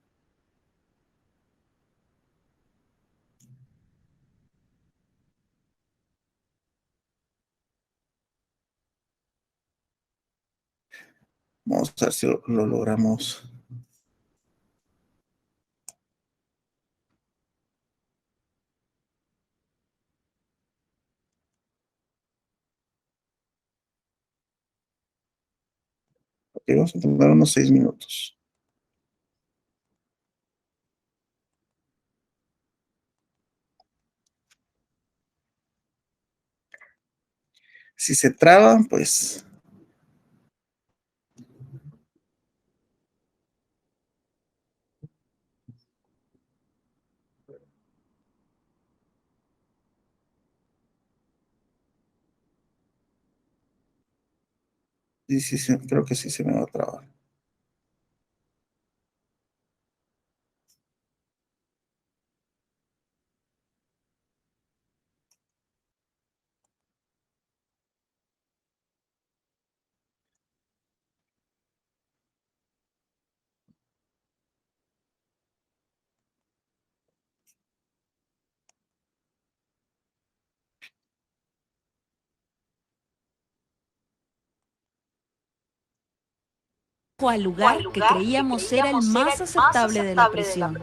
Vamos a ver si lo logramos. Ok, vamos a tomar unos 6 minutos. Si se traba, pues sí, sí, sí, creo que sí se me va a trabar. o al lugar que creíamos era el más aceptable de la prisión.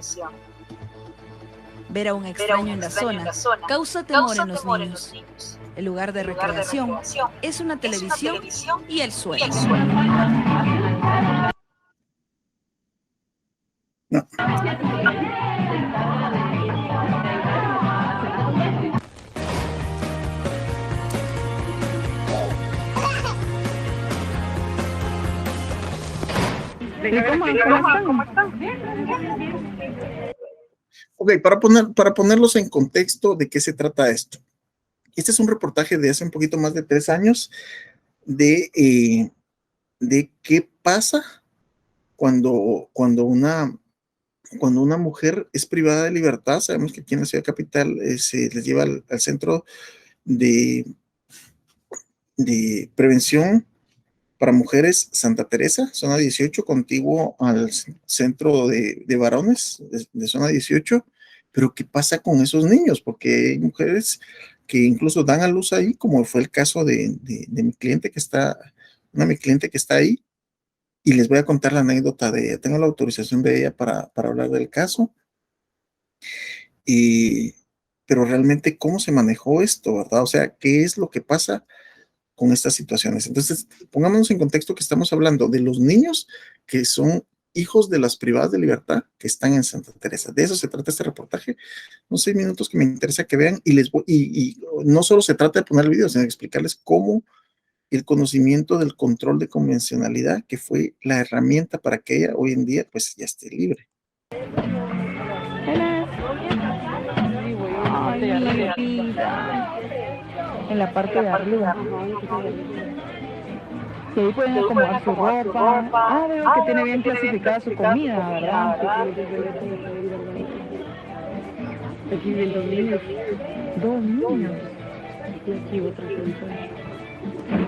Ver a un extraño en la zona causa temor en los niños. El lugar de recreación es una televisión y el suelo. No. ¿Cómo están? Ok, para ponerlos en contexto de qué se trata esto. Este es un reportaje de hace un poquito más de 3 años de qué pasa cuando una mujer es privada de libertad. Sabemos que aquí en la ciudad capital se les lleva al centro de prevención para mujeres Santa Teresa, zona 18, contiguo al centro de varones de zona 18. Pero ¿qué pasa con esos niños? Porque hay mujeres que incluso dan a luz ahí, como fue el caso de mi cliente que está, mi cliente que está ahí. Y les voy a contar la anécdota de ella. Tengo la autorización de ella para hablar del caso. Pero realmente, ¿cómo se manejó esto, verdad? O sea, ¿qué es lo que pasa con estas situaciones? Entonces, pongámonos en contexto que estamos hablando de los niños que son hijos de las privadas de libertad que están en Santa Teresa. De eso se trata este reportaje. Unos 6 minutos que me interesa que vean y no solo se trata de poner el video, sino de explicarles cómo el conocimiento del control de convencionalidad, que fue la herramienta para que ella hoy en día pues ya esté libre. Ay, mi vida. En la parte de arriba. Y ahí pueden acomodar su ropa. Ah, veo que tiene bien clasificada su comida, ¿verdad? Aquí viven 2 niños. 2 niños. Y aquí otra persona.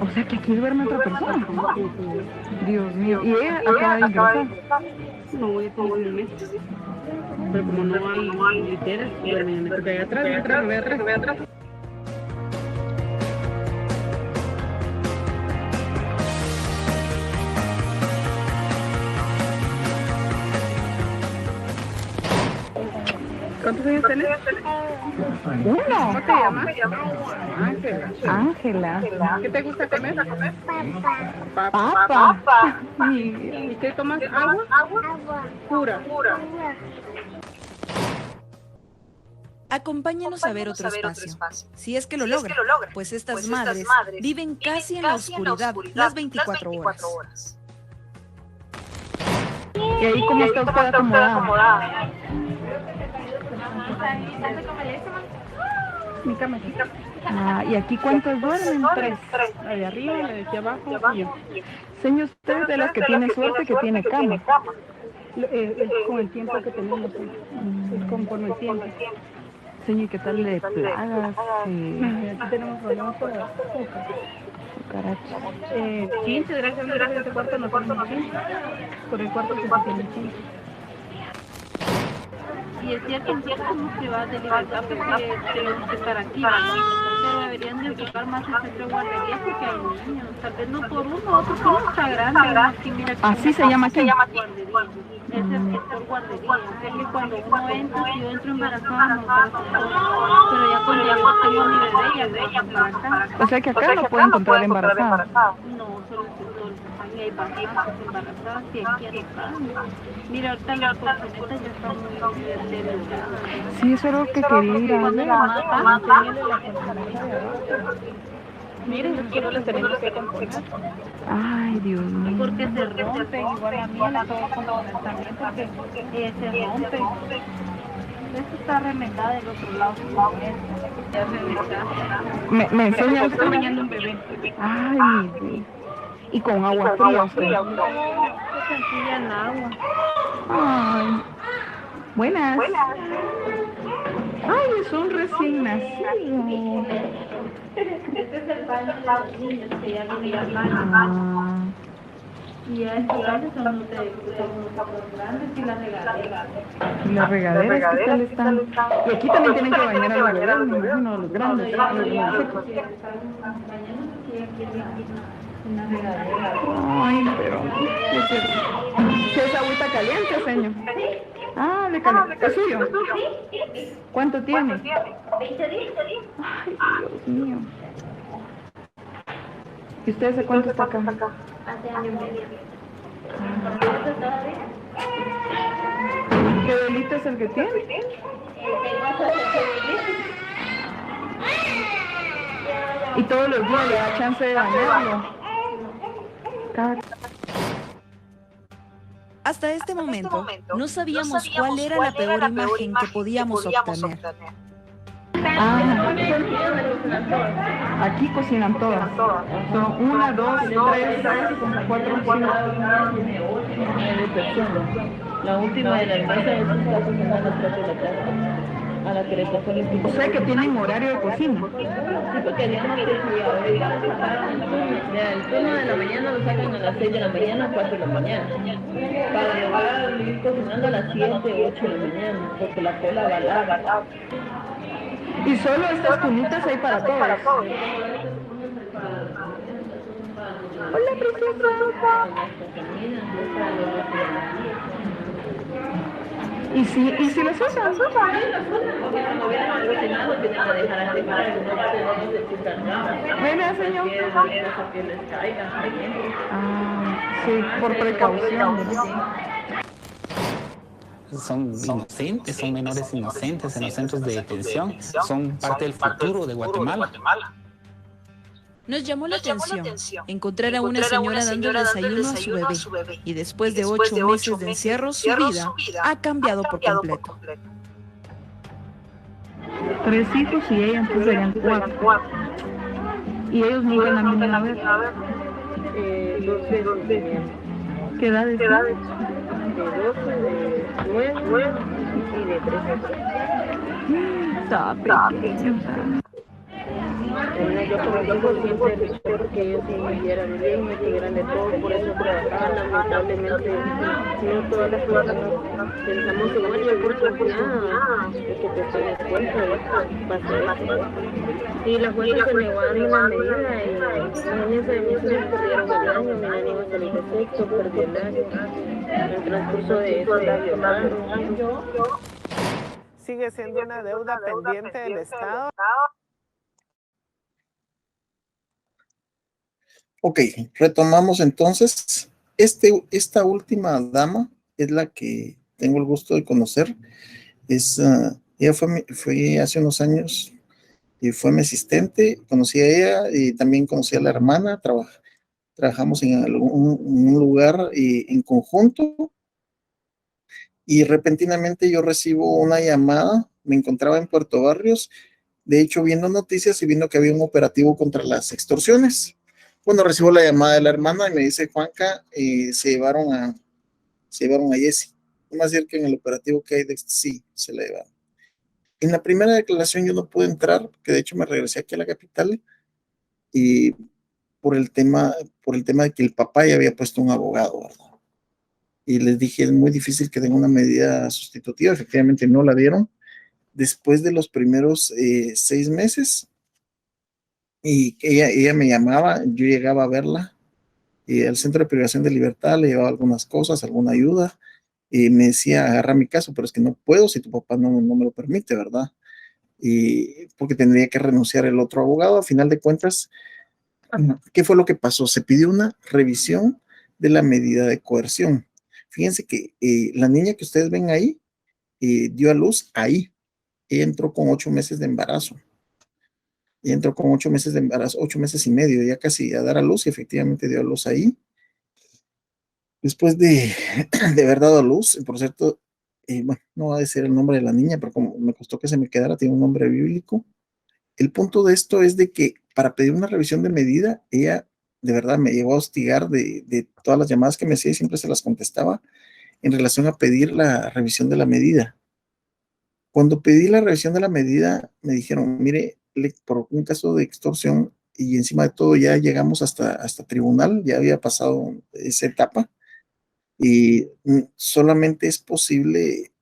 O sea que aquí duerme otra persona. Dios mío. ¿Y ella acaba de ingresar? No, voy a tener un mes. Pero como no hay literas, ve atrás. ¿Cuántos años tenés? 1. ¿Cómo te llamas? Ángela. ¿Qué te gusta comer? Papa. ¿Y qué tomas? ¿Agua? Pura. Acompáñanos a ver otro espacio, si es que lo logra, pues estas madres viven casi en la oscuridad las 24 horas. ¿Y ahí cómo está usted acomodada? Mi cama. ¿Y aquí cuántos duermen? 3. La de arriba, la de aquí abajo y yo. Señor, usted de las que tiene suerte que tiene cama. Es con el tiempo que tenemos. Es conforme el tiempo. Señor, ¿qué tal de plagas? Aquí tenemos problemas con las cucarachas. 15, gracias a Dios, este cuarto no tenemos 15. Por el cuarto que se tiene 15. Y es cierto, nosotros somos privadas de libertad porque tenemos que estar aquí, pero deberían de enfocar más el centro de guardería porque hay niños, tal vez no por uno, otro que no está grande. Aquí, mira, ¿así se llama aquí? Es el sector guardería, o sea que cuando uno entra, si yo entro embarazada, no pasa todo, pero ya cuando yo tengo mi bebé, ya me voy a embarazar. O sea que acá no puede encontrar embarazada. No, solo el sector. Y hay bastantes embarazadas y aquí adoptadas. Mira, ahorita las porcenetas ya están muy debilitadas. Sí, eso es lo que quería ir a ver. Miren, es que no les tenemos que componer. Ay, Dios mío. Porque se rompen, igual a mí la tengo que componer también porque se rompe. Esto está remendada del otro lado. Ya se me enseña usted. Está bañando un bebé. Ay, mi Dios. Y con agua fría usted. Sencilla en agua. Ay. Buenas. Ay, es un recién nacido. Este es el baño de los niños, que ya viene al baño. Y a estos baños son los grandes y las regaderas. ¿Y las regaderas qué tal están? Y aquí también tienen que bañar a los bebés, me imagino, a los grandes. Una regadera. Ay, pero... ¿Qué es agüita caliente, señor? Ah, de caliente. ¿Es suyo? ¿Cuánto tiene? 20 días. Ay, Dios mío. ¿Y usted hace cuánto está acá? Hace año y medio. ¿Qué delito es el que tiene? Tengo asociación. Y todos los días le da chance de bañarlo. Hasta este momento, no sabíamos cuál era la peor imagen que podíamos obtener. Ah, aquí cocinan todas. Son 1, 2, 3, 4, 5, 9 personas. La última de la mesa es está cocinando a las 3 de la tarde. A la que le tocó el O sea que tienen horario de cocina. Sí, porque ya no sé si ahora sacaron el turno de la mañana lo sacan a las 6 de la mañana o 4 de la mañana. Para lograr ir cocinando a las 7, 8 de la mañana, porque la cola va larga. Y solo estas cunitas hay para todos. Hola, preciosa. ¿Y si las usan? Venga, señor. Ah, sí, por precaución, ¿verdad? Son inocentes, son menores inocentes en los centros de detención, son parte del futuro de Guatemala. Nos llamó la atención encontrar a una señora dando desayuno a su bebé y después de 8 meses de encierro, su vida ha cambiado por completo. 3 hijos y ella entonces serían 4. Y ellos no ven a mí a ver. 12 tenían. ¿Qué edades? De 12, de 9 y de 13. Está pequeño. Yo como hijo siempre espero que ellos vivieran bien y tuvieran de todo, por eso trabajaban. Lamentablemente no todas las personas pensamos igual, yo por confianza de que te estoy expuesta pasó eso. Y la jueza se negó a darme una medida y imagínense, mis hijos perdieron el año, mi nena iba a salir de sexto, perdió el año. En el transcurso de eso la violaron. Sigue siendo una deuda pendiente del Estado. Ok, retomamos entonces. Esta última dama es la que tengo el gusto de conocer. Ella fue hace unos años y fue mi asistente. Conocí a ella y también conocí a la hermana. Trabajamos en un lugar en conjunto y repentinamente yo recibo una llamada. Me encontraba en Puerto Barrios, de hecho viendo noticias y viendo que había un operativo contra las extorsiones. Bueno, recibo la llamada de la hermana y me dice, Juanca, se llevaron a Jessie. No más decir que en el operativo que hay sí, se la llevaron. En la primera declaración yo no pude entrar, porque de hecho me regresé aquí a la capital, y por el tema de que el papá ya había puesto un abogado, ¿verdad? Y les dije, es muy difícil que den una medida sustitutiva, efectivamente no la dieron. Después de los primeros 6 meses, y ella me llamaba, yo llegaba a verla, y al centro de privación de libertad le llevaba algunas cosas, alguna ayuda, y me decía, agarra mi caso, pero es que no puedo si tu papá no me lo permite, ¿verdad? Y porque tendría que renunciar el otro abogado. A final de cuentas, ¿qué fue lo que pasó? Se pidió una revisión de la medida de coerción. Fíjense que la niña que ustedes ven ahí dio a luz ahí. Ella entró con 8 meses de embarazo. Y entró con 8 meses de embarazo, 8 meses y medio, ya casi a dar a luz, y efectivamente dio a luz ahí. Después de haber dado a luz, por cierto, bueno, no va a decir el nombre de la niña, pero como me costó que se me quedara, tiene un nombre bíblico. El punto de esto es de que para pedir una revisión de medida, ella de verdad me llegó a hostigar de todas las llamadas que me hacía y siempre se las contestaba en relación a pedir la revisión de la medida. Cuando pedí la revisión de la medida, me dijeron, mire, por un caso de extorsión y encima de todo ya llegamos hasta tribunal, ya había pasado esa etapa y solamente es posible,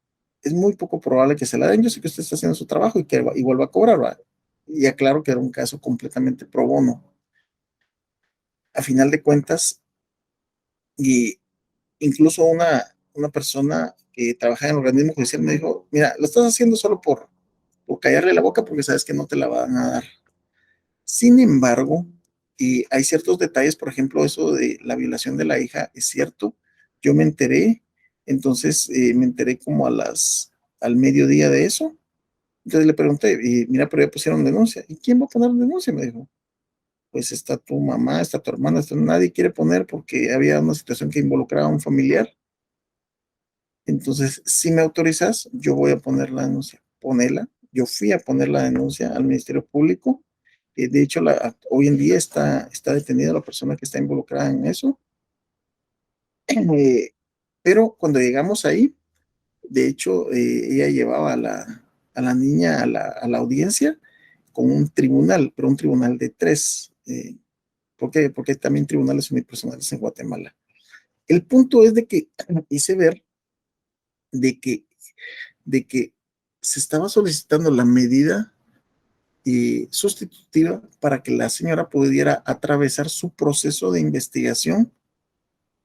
es muy poco probable que se la den. Yo sé que usted está haciendo su trabajo y vuelva a cobrar, ¿verdad? Y aclaro que era un caso completamente pro bono. a final de cuentas, y incluso una persona que trabaja en el organismo judicial me dijo, mira, lo estás haciendo solo por callarle la boca porque sabes que no te la van a dar. Sin embargo, hay ciertos detalles, por ejemplo, eso de la violación de la hija, es cierto, yo me enteré, entonces me enteré como al mediodía de eso, entonces le pregunté, y mira, pero ya pusieron denuncia, ¿y quién va a poner denuncia? Me dijo, pues está tu mamá, está tu hermana, nadie quiere poner porque había una situación que involucraba a un familiar, entonces si me autorizas, yo voy a poner la denuncia, ponela, yo fui a poner la denuncia al Ministerio Público. De hecho, hoy en día está detenida la persona que está involucrada en eso. Pero cuando llegamos ahí, de hecho, ella llevaba a la niña a la audiencia con un tribunal, pero un tribunal de tres. ¿Por qué? Porque hay también tribunales unipersonales en Guatemala. El punto es de que hice ver de que, de que se estaba solicitando la medida sustitutiva para que la señora pudiera atravesar su proceso de investigación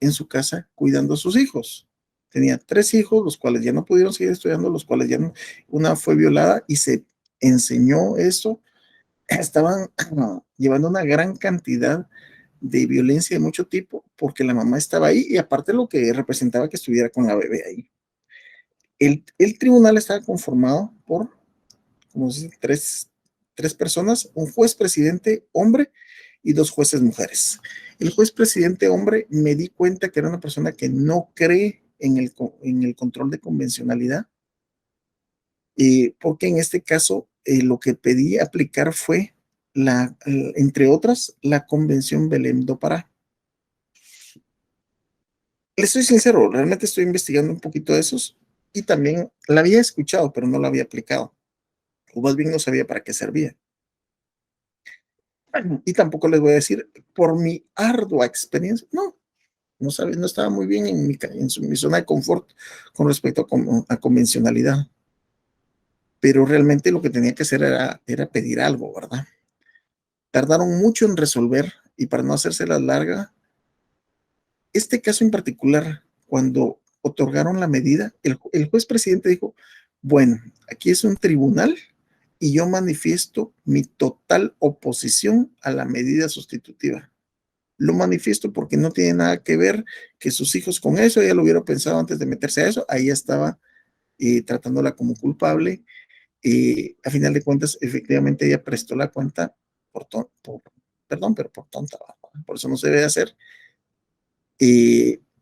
en su casa cuidando a sus hijos. Tenía 3 hijos, los cuales ya no pudieron seguir estudiando, los cuales ya no, una fue violada y se enseñó eso. Estaban llevando una gran cantidad de violencia de mucho tipo porque la mamá estaba ahí y aparte lo que representaba que estuviera con la bebé ahí. El tribunal estaba conformado por, como se dice, tres personas, un juez presidente hombre y 2 jueces mujeres. El juez presidente hombre me di cuenta que era una persona que no cree en el control de convencionalidad, porque en este caso lo que pedí aplicar fue, entre otras, la Convención Belém do Pará. Les soy sincero, realmente estoy investigando un poquito de esos y también la había escuchado, pero no la había aplicado, o más bien no sabía para qué servía. Y tampoco les voy a decir, por mi ardua experiencia, no sabía, no estaba muy bien en mi zona de confort con respecto a convencionalidad. Pero realmente lo que tenía que hacer era pedir algo, ¿verdad? Tardaron mucho en resolver y para no hacerse la larga, este caso en particular, cuando otorgaron la medida, el juez presidente dijo, bueno, aquí es un tribunal y yo manifiesto mi total oposición a la medida sustitutiva. Lo manifiesto porque no tiene nada que ver que sus hijos con eso, ella lo hubiera pensado antes de meterse a eso, ahí estaba tratándola como culpable. A final de cuentas, efectivamente ella prestó la cuenta perdón, pero por tonta, por eso no se debe hacer.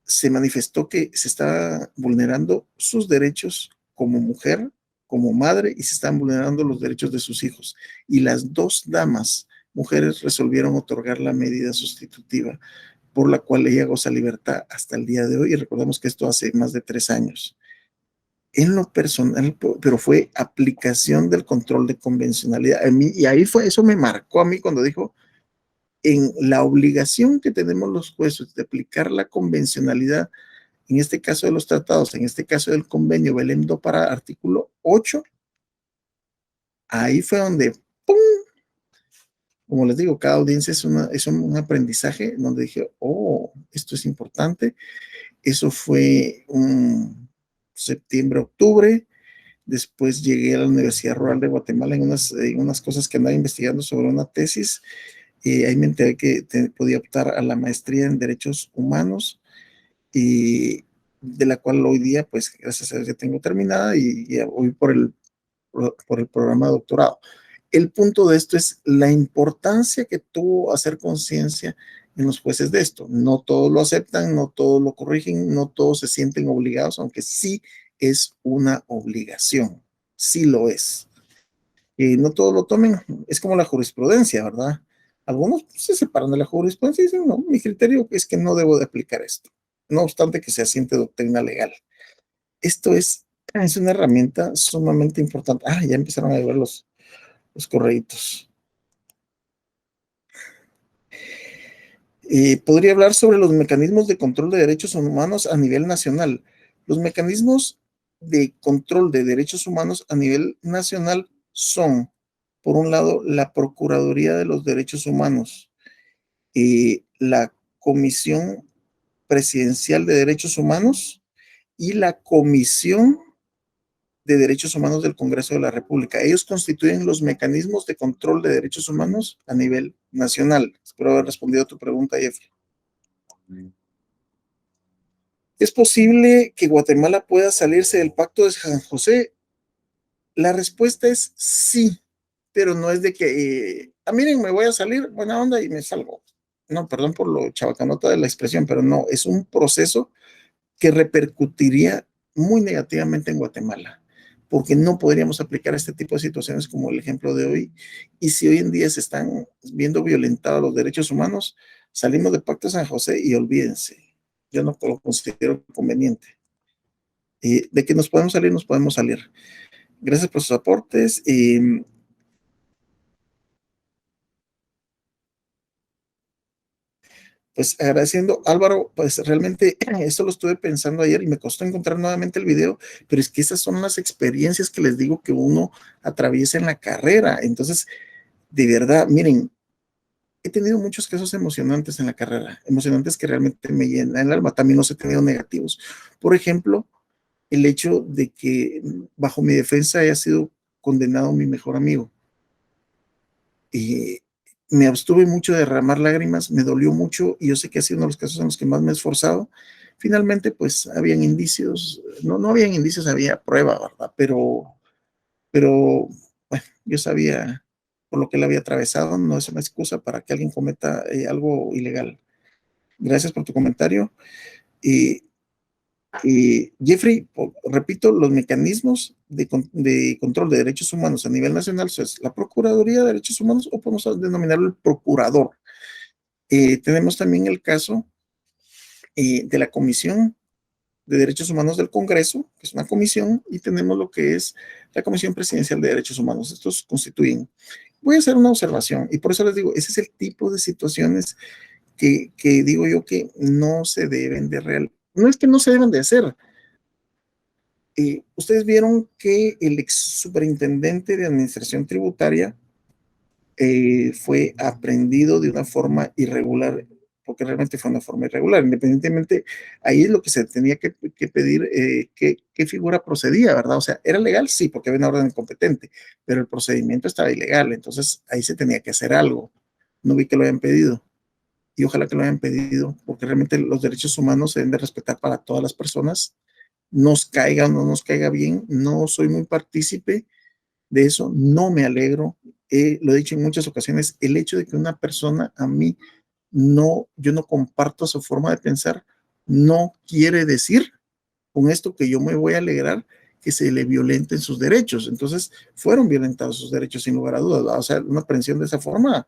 Se manifestó que se estaba vulnerando sus derechos como mujer, como madre, y se están vulnerando los derechos de sus hijos. Y las 2 damas, mujeres, resolvieron otorgar la medida sustitutiva, por la cual ella goza libertad hasta el día de hoy. Y recordemos que esto hace más de 3 años. En lo personal, pero fue aplicación del control de convencionalidad. Y ahí eso me marcó a mí cuando dijo, en la obligación que tenemos los jueces de aplicar la convencionalidad, en este caso de los tratados, en este caso del convenio Belém do Pará, artículo 8, ahí fue donde, ¡pum! Como les digo, cada audiencia es un aprendizaje donde dije, esto es importante. Eso fue un septiembre, octubre. Después llegué a la Universidad Rural de Guatemala en unas cosas que andaba investigando sobre una tesis. Ahí me enteré que podía optar a la maestría en Derechos Humanos, de la cual hoy día, pues, gracias a Dios ya tengo terminada y ya voy por el programa de doctorado. El punto de esto es la importancia que tuvo hacer conciencia en los jueces de esto. No todos lo aceptan, no todos lo corrigen, no todos se sienten obligados, aunque sí es una obligación, sí lo es. No todos lo tomen, es como la jurisprudencia, ¿verdad? Algunos se separan de la jurisprudencia y dicen, no, mi criterio es que no debo de aplicar esto, no obstante que se asiente doctrina legal. Esto es una herramienta sumamente importante. Ya empezaron a ver los correitos. Podría hablar sobre los mecanismos de control de derechos humanos a nivel nacional. Los mecanismos de control de derechos humanos a nivel nacional son, por un lado, la Procuraduría de los Derechos Humanos, la Comisión Presidencial de Derechos Humanos y la Comisión de Derechos Humanos del Congreso de la República. Ellos constituyen los mecanismos de control de derechos humanos a nivel nacional. Espero haber respondido a tu pregunta, Jeffrey. ¿Es posible que Guatemala pueda salirse del Pacto de San José? La respuesta es sí, pero no es de que, miren, me voy a salir, buena onda, y me salgo. No, perdón por lo chabacanota de la expresión, pero no, es un proceso que repercutiría muy negativamente en Guatemala, porque no podríamos aplicar este tipo de situaciones como el ejemplo de hoy. Y si hoy en día se están viendo violentados los derechos humanos, salimos del Pacto de San José y olvídense. Yo no lo considero conveniente. De que nos podemos salir, nos podemos salir. Gracias por sus aportes. Pues agradeciendo, Álvaro, pues realmente esto lo estuve pensando ayer y me costó encontrar nuevamente el video, pero es que esas son las experiencias que les digo que uno atraviesa en la carrera. Entonces, de verdad, miren, he tenido muchos casos emocionantes en la carrera, emocionantes que realmente me llenan el alma. También los he tenido negativos. Por ejemplo, el hecho de que bajo mi defensa haya sido condenado mi mejor amigo. Y me abstuve mucho de derramar lágrimas, me dolió mucho y yo sé que ha sido uno de los casos en los que más me he esforzado. Finalmente, pues, habían indicios, no habían indicios, había prueba, ¿verdad? Pero, bueno, yo sabía por lo que él había atravesado, no es una excusa para que alguien cometa algo ilegal. Gracias por tu comentario. Jeffrey, repito, los mecanismos de control de derechos humanos a nivel nacional es la Procuraduría de Derechos Humanos, o podemos denominarlo el procurador. Tenemos también el caso de la Comisión de Derechos Humanos del Congreso, que es una comisión, y tenemos lo que es la Comisión Presidencial de Derechos Humanos. Estos constituyen. Voy a hacer una observación, y por eso les digo, ese es el tipo de situaciones que digo yo que no se deben de realizar. No es que no se deben de hacer. Ustedes vieron que el ex superintendente de administración tributaria fue aprehendido de una forma irregular, porque realmente fue una forma irregular. Independientemente, ahí es lo que se tenía que pedir, qué figura procedía, ¿verdad? O sea, ¿era legal? Sí, porque había una orden incompetente, pero el procedimiento estaba ilegal, entonces ahí se tenía que hacer algo. No vi que lo hayan pedido. Y ojalá que lo hayan pedido, porque realmente los derechos humanos se deben de respetar para todas las personas, nos caiga o no nos caiga bien. No soy muy partícipe de eso, no me alegro, lo he dicho en muchas ocasiones, el hecho de que una persona a mí yo no comparto su forma de pensar, no quiere decir con esto que yo me voy a alegrar que se le violenten sus derechos. Entonces, fueron violentados sus derechos sin lugar a dudas, ¿verdad? O sea, una aprehensión de esa forma,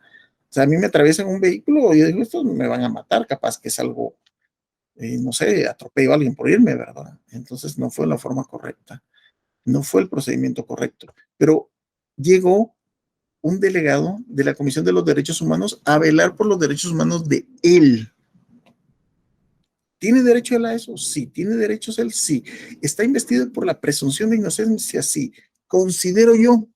o sea, a mí me atraviesan un vehículo y yo digo, estos me van a matar, capaz que es algo, no sé, atropello a alguien por irme, ¿verdad? Entonces, no fue la forma correcta, no fue el procedimiento correcto. Pero llegó un delegado de la Comisión de los Derechos Humanos a velar por los derechos humanos de él. ¿Tiene derecho él a eso? Sí. ¿Tiene derechos él? Sí. ¿Está investido por la presunción de inocencia? Sí. Considero yo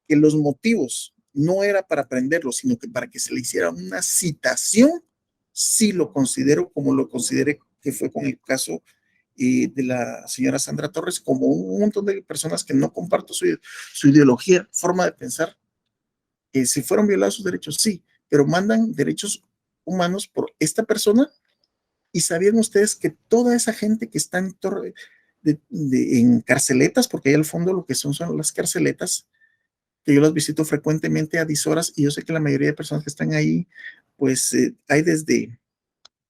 que los motivos no era para prenderlo, sino que para que se le hiciera una citación. Sí lo considero, como lo consideré que fue con el caso de la señora Sandra Torres, como un montón de personas que no comparto su ideología, forma de pensar. Si fueron violados sus derechos, sí, pero mandan derechos humanos por esta persona. Y sabían ustedes que toda esa gente que está en carceletas, porque ahí al fondo lo que son las carceletas, que yo las visito frecuentemente a 10 horas, y yo sé que la mayoría de personas que están ahí, pues hay desde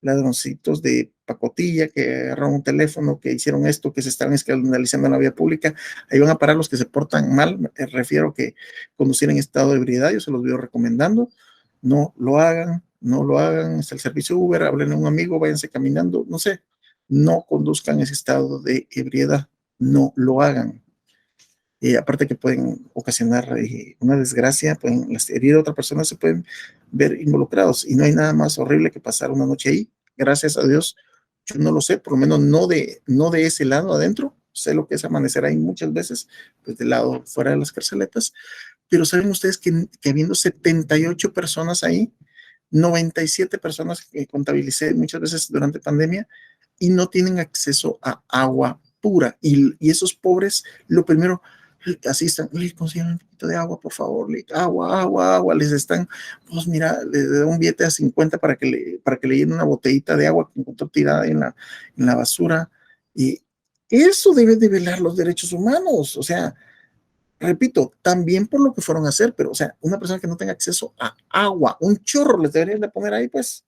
ladroncitos de pacotilla que agarraron un teléfono, que hicieron esto, que se están escandalizando en la vía pública. Ahí van a parar los que se portan mal. Me refiero que conducir en estado de ebriedad, yo se los veo recomendando. No lo hagan, no lo hagan. Está el servicio Uber, hablen a un amigo, váyanse caminando, no sé. No conduzcan en ese estado de ebriedad, no lo hagan. Aparte que pueden ocasionar una desgracia, pueden herir a otra persona, se pueden ver involucrados, y no hay nada más horrible que pasar una noche ahí. Gracias a Dios, yo no lo sé, por lo menos no de ese lado adentro. Sé lo que es amanecer ahí muchas veces, pues del lado fuera de las carceletas, pero saben ustedes que habiendo 78 personas ahí, 97 personas que contabilicé muchas veces durante pandemia y no tienen acceso a agua pura. Y esos pobres, lo primero, así están, le consiguen un poquito de agua, por favor, agua, les están, pues mira, le da un billete a 50 para que le llenen una botellita de agua que encontró tirada en la basura. Y eso debe de velar los derechos humanos, o sea, repito, también por lo que fueron a hacer, pero, o sea, una persona que no tenga acceso a agua, un chorro, les deberían de poner ahí, pues,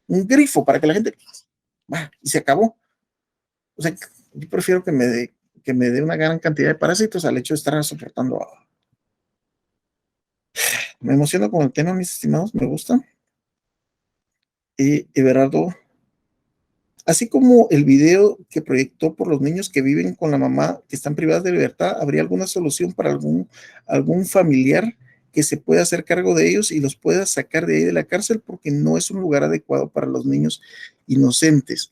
un grifo para que la gente, bah, y se acabó. O sea, yo prefiero que me dé una gran cantidad de parásitos al hecho de estar soportando agua. Me emociono con el tema, mis estimados, me gusta. Y Everardo, así como el video que proyectó por los niños que viven con la mamá, que están privadas de libertad, ¿habría alguna solución para algún familiar que se pueda hacer cargo de ellos y los pueda sacar de ahí de la cárcel? Porque no es un lugar adecuado para los niños inocentes.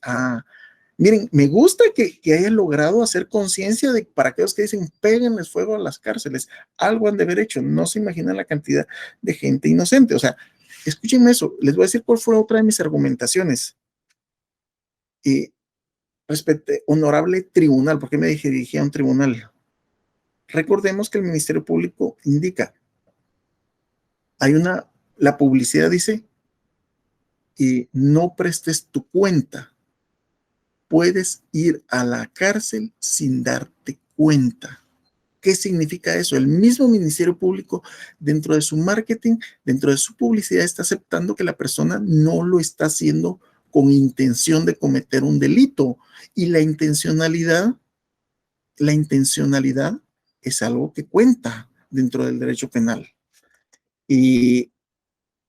Miren, me gusta que hayan logrado hacer conciencia de para aquellos que dicen péguenles fuego a las cárceles. Algo han de haber hecho. No se imaginan la cantidad de gente inocente. O sea, escúchenme eso. Les voy a decir cuál fue otra de mis argumentaciones. Y respete, honorable tribunal, ¿por qué me dirigí a un tribunal? Recordemos que el Ministerio Público indica, la publicidad dice, y no prestes tu cuenta, puedes ir a la cárcel sin darte cuenta. ¿Qué significa eso? El mismo Ministerio Público, dentro de su marketing, dentro de su publicidad, está aceptando que la persona no lo está haciendo con intención de cometer un delito. Y la intencionalidad es algo que cuenta dentro del derecho penal. Y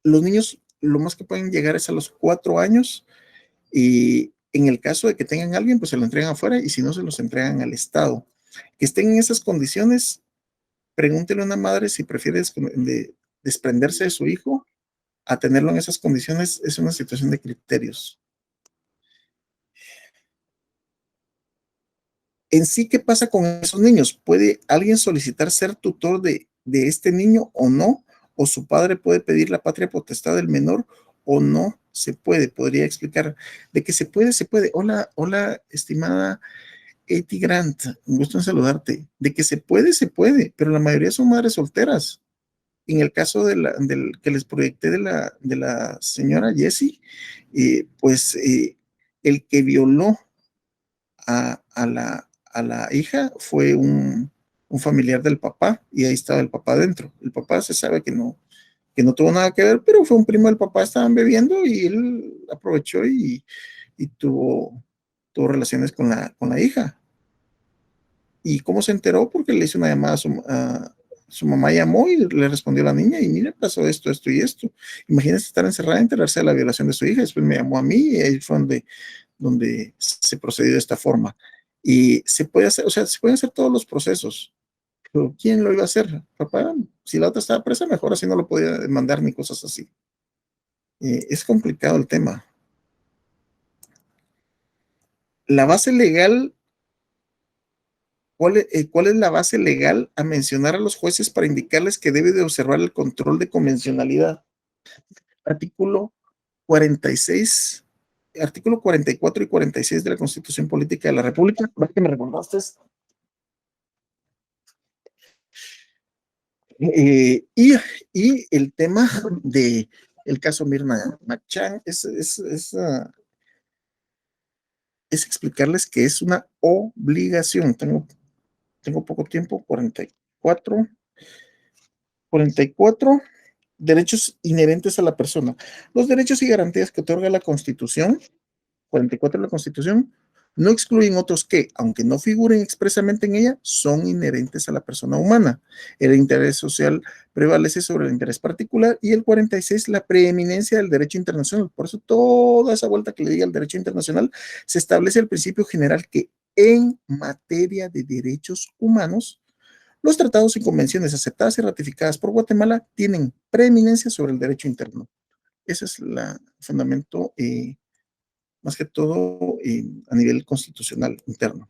los niños, lo más que pueden llegar es a los 4 años, y en el caso de que tengan a alguien, pues se lo entregan afuera, y si no, se los entregan al Estado. Que estén en esas condiciones, pregúntele a una madre si prefiere desprenderse de su hijo a tenerlo en esas condiciones. Es una situación de criterios. En sí, ¿qué pasa con esos niños? ¿Puede alguien solicitar ser tutor de este niño o no? ¿O su padre puede pedir la patria potestad del menor o no se puede? Podría explicar. De que se puede, se puede. Hola, estimada Eti Grant, un gusto en saludarte. De que se puede, pero la mayoría son madres solteras. En el caso del que les proyecté de la señora Jessie, pues el que violó a la hija fue un familiar del papá, y ahí estaba el papá dentro. El papá se sabe que no tuvo nada que ver, pero fue un primo del papá, estaban bebiendo y él aprovechó y tuvo relaciones con la hija. ¿Y cómo se enteró? Porque le hizo una llamada a su mamá, llamó y le respondió a la niña, y mira, pasó esto y esto. Imagínense estar encerrada y enterarse de la violación de su hija. Después me llamó a mí y ahí fue donde se procedió de esta forma. Y se puede hacer, o sea, se pueden hacer todos los procesos. Pero ¿quién lo iba a hacer? Papá, si la otra estaba presa, mejor así no lo podía demandar ni cosas así. Es complicado el tema. La base legal, ¿cuál es la base legal a mencionar a los jueces para indicarles que debe de observar el control de convencionalidad? Artículo 46, artículo 44 y 46 de la Constitución Política de la República. ¿Verdad que me recordaste? Y el tema de el caso Mirna Machan es explicarles que es una obligación. Tengo poco tiempo, 44 derechos inherentes a la persona. Los derechos y garantías que otorga la Constitución, 44 de la Constitución, no excluyen otros que, aunque no figuren expresamente en ella, son inherentes a la persona humana. El interés social prevalece sobre el interés particular, y el 46, la preeminencia del derecho internacional. Por eso toda esa vuelta que le di al derecho internacional, se establece el principio general que en materia de derechos humanos, los tratados y convenciones aceptadas y ratificadas por Guatemala tienen preeminencia sobre el derecho interno. Ese es el fundamento, más que todo a nivel constitucional interno.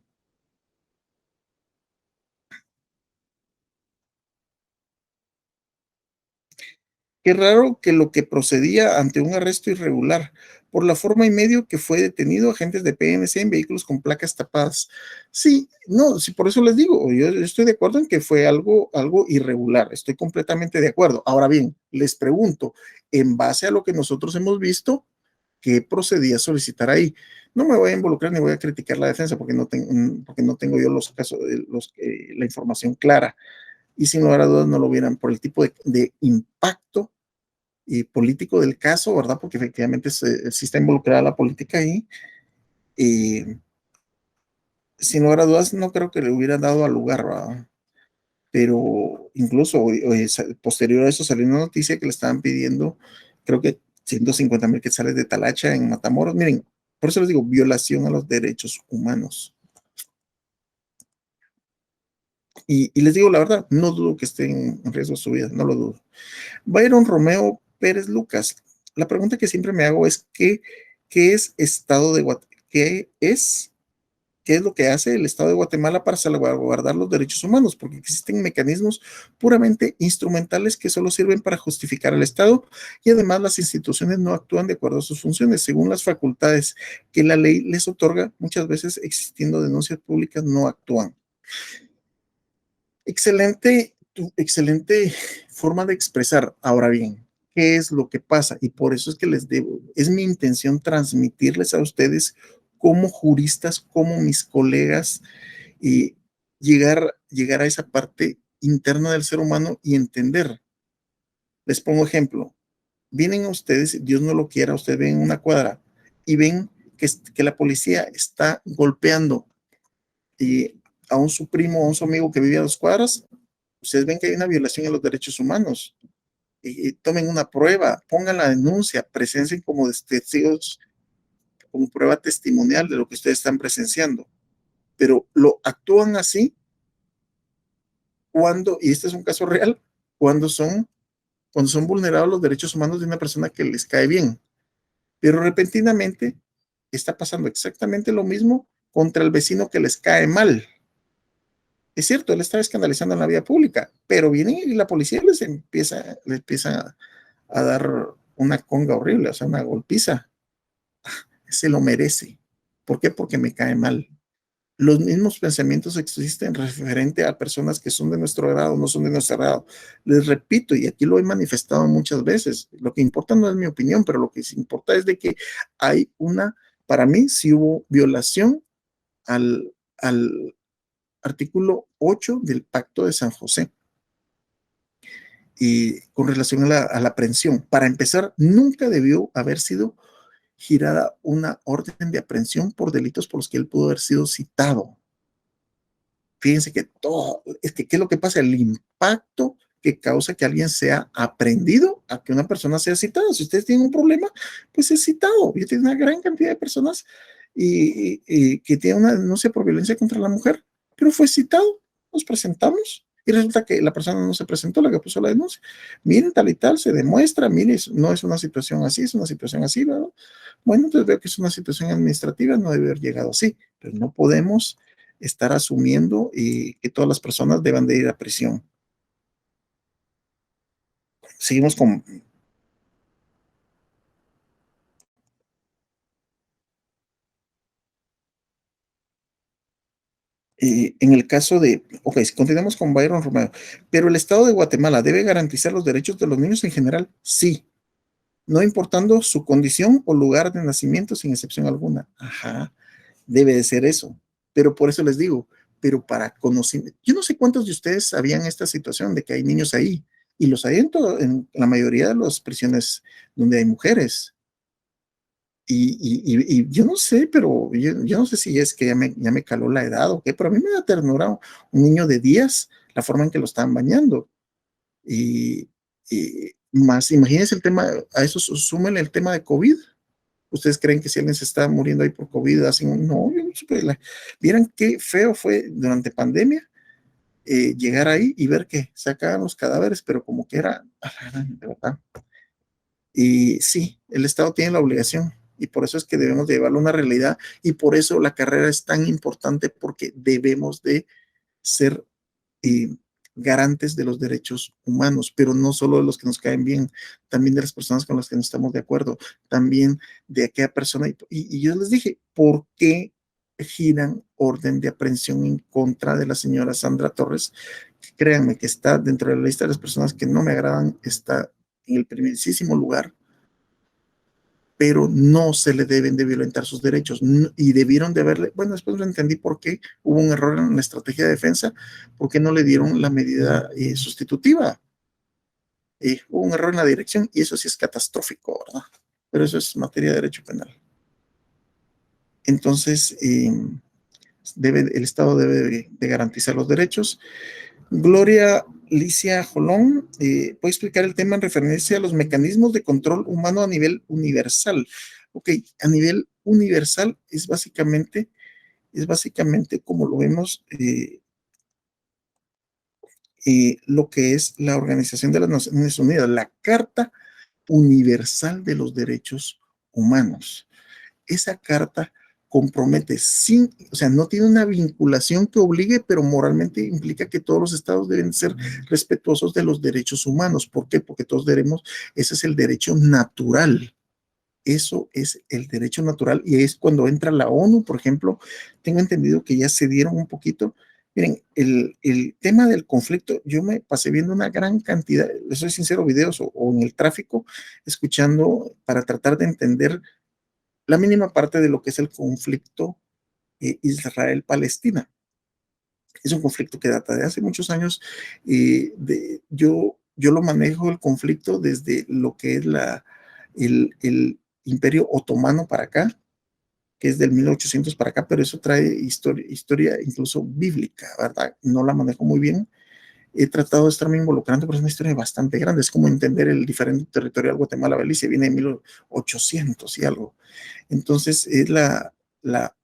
Qué raro que lo que procedía ante un arresto irregular, por la forma y medio que fue detenido agentes de PNC en vehículos con placas tapadas. Sí, no, sí, por eso les digo, yo estoy de acuerdo en que fue algo irregular, estoy completamente de acuerdo. Ahora bien, les pregunto, en base a lo que nosotros hemos visto, ¿qué procedía a solicitar ahí? No me voy a involucrar ni voy a criticar la defensa porque no tengo yo los casos, la información clara. Y sin lugar a dudas no lo vieran por el tipo de impacto político del caso, ¿verdad? Porque efectivamente sí está involucrada la política ahí. Y sin lugar a dudas no creo que le hubiera dado al lugar, ¿verdad? Pero incluso posterior a eso salió una noticia que le estaban pidiendo, creo que 150,000 quetzales de talacha en Matamoros. Miren, por eso les digo, violación a los derechos humanos. Y les digo la verdad, no dudo que esté en riesgo su vida, no lo dudo. Byron Romeo Pérez Lucas, la pregunta que siempre me hago es ¿qué es Estado de Guatemala? ¿Qué es lo que hace el Estado de Guatemala para salvaguardar los derechos humanos? Porque existen mecanismos puramente instrumentales que solo sirven para justificar al Estado y además las instituciones no actúan de acuerdo a sus funciones, según las facultades que la ley les otorga, muchas veces existiendo denuncias públicas no actúan. Excelente, excelente forma de expresar. Ahora bien, ¿qué es lo que pasa? Y por eso es que es mi intención transmitirles a ustedes como juristas, como mis colegas, y llegar a esa parte interna del ser humano y entender. Les pongo ejemplo. Vienen ustedes, Dios no lo quiera, ustedes ven una cuadra y ven que la policía está golpeando a su primo o a su amigo que vive a 2 cuadras. Ustedes ven que hay una violación de los derechos humanos. Tomen una prueba, pongan la denuncia, presencien como testigos, como prueba testimonial de lo que ustedes están presenciando. Pero lo actúan así y este es un caso real, cuando son vulnerados los derechos humanos de una persona que les cae bien. Pero repentinamente está pasando exactamente lo mismo contra el vecino que les cae mal. Es cierto, él está escandalizando en la vía pública, pero viene y la policía les empieza a dar una conga horrible, o sea, una golpiza. Se lo merece. ¿Por qué? Porque me cae mal. Los mismos pensamientos existen referente a personas que son de nuestro agrado, no son de nuestro agrado. Les repito, y aquí lo he manifestado muchas veces, lo que importa no es mi opinión, pero lo que importa es de que para mí sí hubo violación al artículo 8 del Pacto de San José. Y con relación a la aprehensión, para empezar, nunca debió haber sido girada una orden de aprehensión por delitos por los que él pudo haber sido citado. Fíjense que ¿qué es lo que pasa? El impacto que causa que alguien sea aprehendido a que una persona sea citada. Si ustedes tienen un problema, pues es citado. Yo tengo una gran cantidad de personas y que tienen una denuncia por violencia contra la mujer, pero fue citado, nos presentamos y resulta que la persona no se presentó, la que puso la denuncia. Miren, tal y tal, se demuestra, miren, no es una situación así, es una situación así, ¿verdad? Bueno, entonces veo que es una situación administrativa, no debe haber llegado así, pero no podemos estar asumiendo que todas las personas deban de ir a prisión. Seguimos con... en el caso continuamos con Byron Romeo, pero el Estado de Guatemala debe garantizar los derechos de los niños en general, sí, no importando su condición o lugar de nacimiento sin excepción alguna. Ajá, debe de ser eso, pero por eso les digo, pero para conocer, yo no sé cuántos de ustedes sabían esta situación de que hay niños ahí, y los hay en la mayoría de las prisiones donde hay mujeres. Y yo no sé, pero yo no sé si es que ya me caló la edad o qué, pero a mí me da ternura un niño de 10, la forma en que lo estaban bañando. Y más, imagínense el tema, a eso súmenle el tema de COVID. ¿Ustedes creen que si alguien se está muriendo ahí por COVID, hacen no? Yo no supe. Vieran qué feo fue durante pandemia llegar ahí y ver que sacaban los cadáveres, pero como que era, de verdad. Y sí, el Estado tiene la obligación y por eso es que debemos de llevarlo a una realidad y por eso la carrera es tan importante porque debemos de ser garantes de los derechos humanos, pero no solo de los que nos caen bien, también de las personas con las que no estamos de acuerdo, también de aquella persona. Y yo les dije, ¿por qué giran orden de aprehensión en contra de la señora Sandra Torres? Créanme que está dentro de la lista de las personas que no me agradan, está en el primerísimo lugar, pero no se le deben de violentar sus derechos y debieron de haberle, bueno, después lo entendí por qué hubo un error en la estrategia de defensa, porque no le dieron la medida sustitutiva. Hubo un error en la dirección y eso sí es catastrófico, ¿verdad? Pero eso es materia de derecho penal. Entonces, el Estado debe de garantizar los derechos. Gloria Licia Jolón, ¿puede explicar el tema en referencia a los mecanismos de control humano a nivel universal? Ok, a nivel universal es básicamente como lo vemos, lo que es la Organización de las Naciones Unidas, la Carta Universal de los Derechos Humanos. Esa carta compromete o sea, no tiene una vinculación que obligue, pero moralmente implica que todos los estados deben ser respetuosos de los derechos humanos. ¿Por qué? Porque todos debemos, ese es el derecho natural. Eso es el derecho natural y es cuando entra la ONU, por ejemplo, tengo entendido que ya se dieron un poquito. Miren, el tema del conflicto, yo me pasé viendo una gran cantidad, les soy sincero, videos o en el tráfico, escuchando para tratar de entender la mínima parte de lo que es el conflicto Israel-Palestina. Es un conflicto que data de hace muchos años. Yo lo manejo el conflicto desde lo que es el Imperio Otomano para acá, que es del 1800 para acá, pero eso trae historia incluso bíblica, ¿verdad? No la manejo muy bien. He tratado de estarme involucrando, pero es una historia bastante grande. Es como entender el diferente territorial Guatemala-Belice, viene de 1800 y algo. Entonces, es la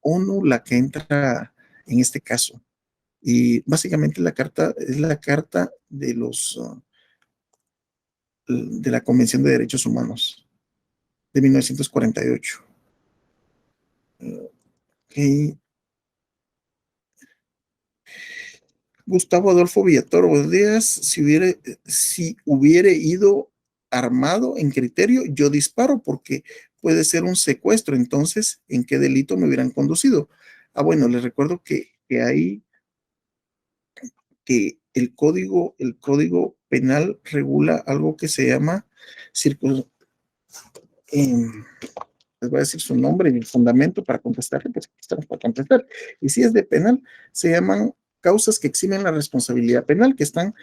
ONU la que entra en este caso. Y básicamente la carta es la carta de de la Convención de Derechos Humanos de 1948. Okay. Gustavo Adolfo Villatoro, buenos días. Si hubiere ido armado en criterio, yo disparo porque puede ser un secuestro. Entonces, ¿en qué delito me hubieran conducido? Bueno, les recuerdo que el código penal regula algo que se llama les voy a decir su nombre y el fundamento para contestarle, pues estamos para contestar. Y si es de penal, se llaman causas que eximen la responsabilidad penal, que están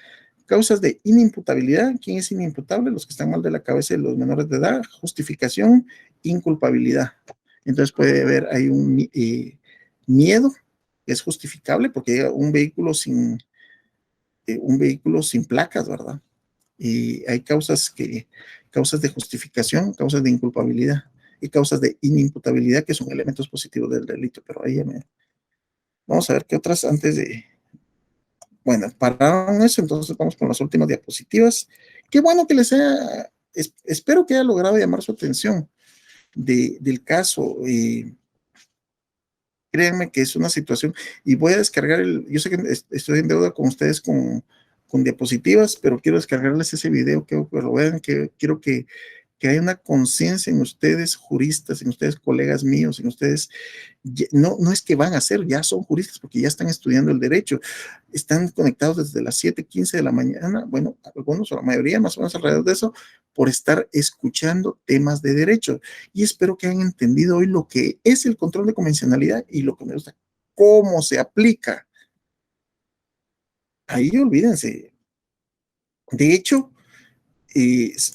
causas de inimputabilidad. ¿Quién es inimputable? Los que están mal de la cabeza de los menores de edad. Justificación, inculpabilidad. Entonces puede haber ahí un miedo, que es justificable, porque un vehículo sin placas, ¿verdad? Y hay causas de justificación, causas de inculpabilidad y causas de inimputabilidad, que son elementos positivos del delito. Pero ahí vamos a ver qué otras antes de... Bueno, pararon eso, entonces vamos con las últimas diapositivas. Qué bueno que espero que haya logrado llamar su atención del caso. Créanme que es una situación, y voy a descargar yo sé que estoy en deuda con ustedes con diapositivas, pero quiero descargarles ese video, que lo vean, que quiero que haya una conciencia en ustedes, juristas, en ustedes, colegas míos, en ustedes, no es que van a ser, ya son juristas porque ya están estudiando el derecho, están conectados desde las 7:15 de la mañana, bueno, algunos o la mayoría más o menos alrededor de eso, por estar escuchando temas de derecho. Y espero que hayan entendido hoy lo que es el control de convencionalidad y lo que me gusta, cómo se aplica. Ahí olvídense. De hecho,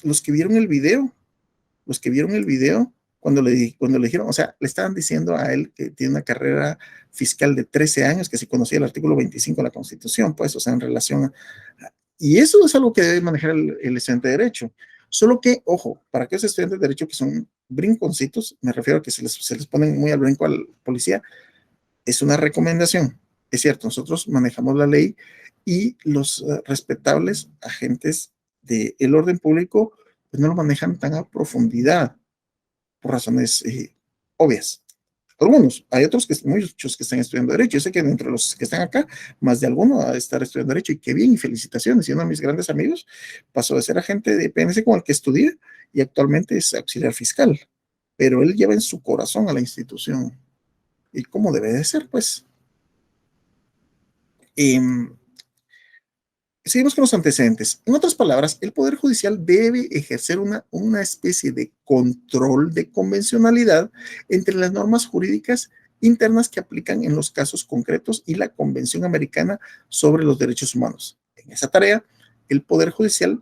los que vieron el video, cuando le dijeron, o sea, le estaban diciendo a él que tiene una carrera fiscal de 13 años, que si conocía el artículo 25 de la Constitución, pues, o sea, en relación y eso es algo que debe manejar el estudiante de Derecho. Solo que, ojo, para aquellos estudiantes de Derecho que son brinconcitos, me refiero a que se les ponen muy al brinco al policía, es una recomendación. Es cierto, nosotros manejamos la ley y los respetables agentes del orden público pues no lo manejan tan a profundidad por razones obvias. Algunos, hay otros muchos que están estudiando Derecho. Yo sé que entre los que están acá, más de alguno ha de estar estudiando Derecho, y qué bien, y felicitaciones. Y uno de mis grandes amigos pasó de ser agente de PNC con el que estudié y actualmente es auxiliar fiscal. Pero él lleva en su corazón a la institución. Y cómo debe de ser, pues. Seguimos con los antecedentes. En otras palabras, el Poder Judicial debe ejercer una especie de control de convencionalidad entre las normas jurídicas internas que aplican en los casos concretos y la Convención Americana sobre los Derechos Humanos. En esa tarea, el Poder Judicial,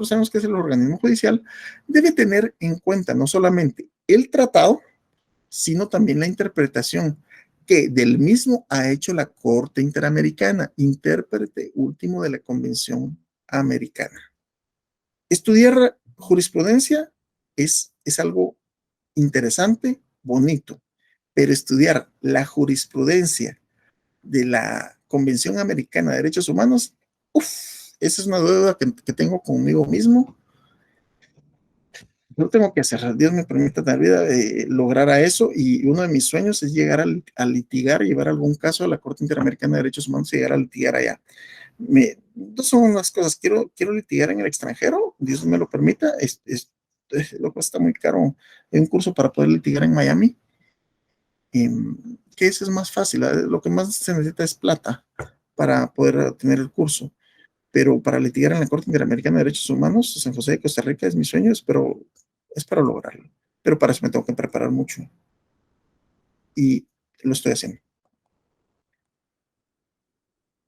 sabemos que es el organismo judicial, debe tener en cuenta no solamente el tratado, sino también la interpretación que del mismo ha hecho la Corte Interamericana, intérprete último de la Convención Americana. Estudiar jurisprudencia es algo interesante, bonito, pero estudiar la jurisprudencia de la Convención Americana de Derechos Humanos, esa es una deuda que tengo conmigo mismo. No tengo que hacer, Dios me permita en la vida lograr a eso, y uno de mis sueños es llegar a litigar, llevar algún caso a la Corte Interamericana de Derechos Humanos y llegar a litigar allá. No son unas cosas, quiero litigar en el extranjero, Dios me lo permita, lo que está muy caro, hay un curso para poder litigar en Miami, que eso es más fácil, lo que más se necesita es plata para poder tener el curso, pero para litigar en la Corte Interamericana de Derechos Humanos, San José de Costa Rica es mi sueño, es para lograrlo, pero para eso me tengo que preparar mucho y lo estoy haciendo.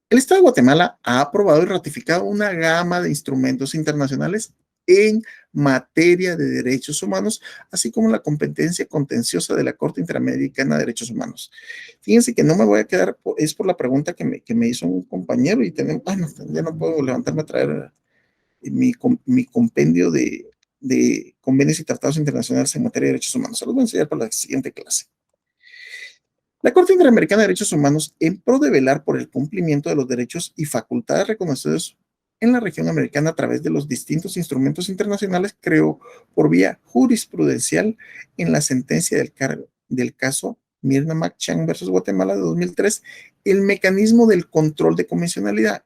El Estado de Guatemala ha aprobado y ratificado una gama de instrumentos internacionales en materia de derechos humanos, así como la competencia contenciosa de la Corte Interamericana de Derechos Humanos. Fíjense que no me voy a quedar, es por la pregunta que me hizo un compañero, y ya no puedo levantarme a traer mi compendio de convenios y tratados internacionales en materia de derechos humanos. Se los voy a enseñar para la siguiente clase. La Corte Interamericana de Derechos Humanos, en pro de velar por el cumplimiento de los derechos y facultades reconocidos en la región americana a través de los distintos instrumentos internacionales, creó por vía jurisprudencial en la sentencia del caso Mirna McChang versus Guatemala de 2003, el mecanismo del control de convencionalidad.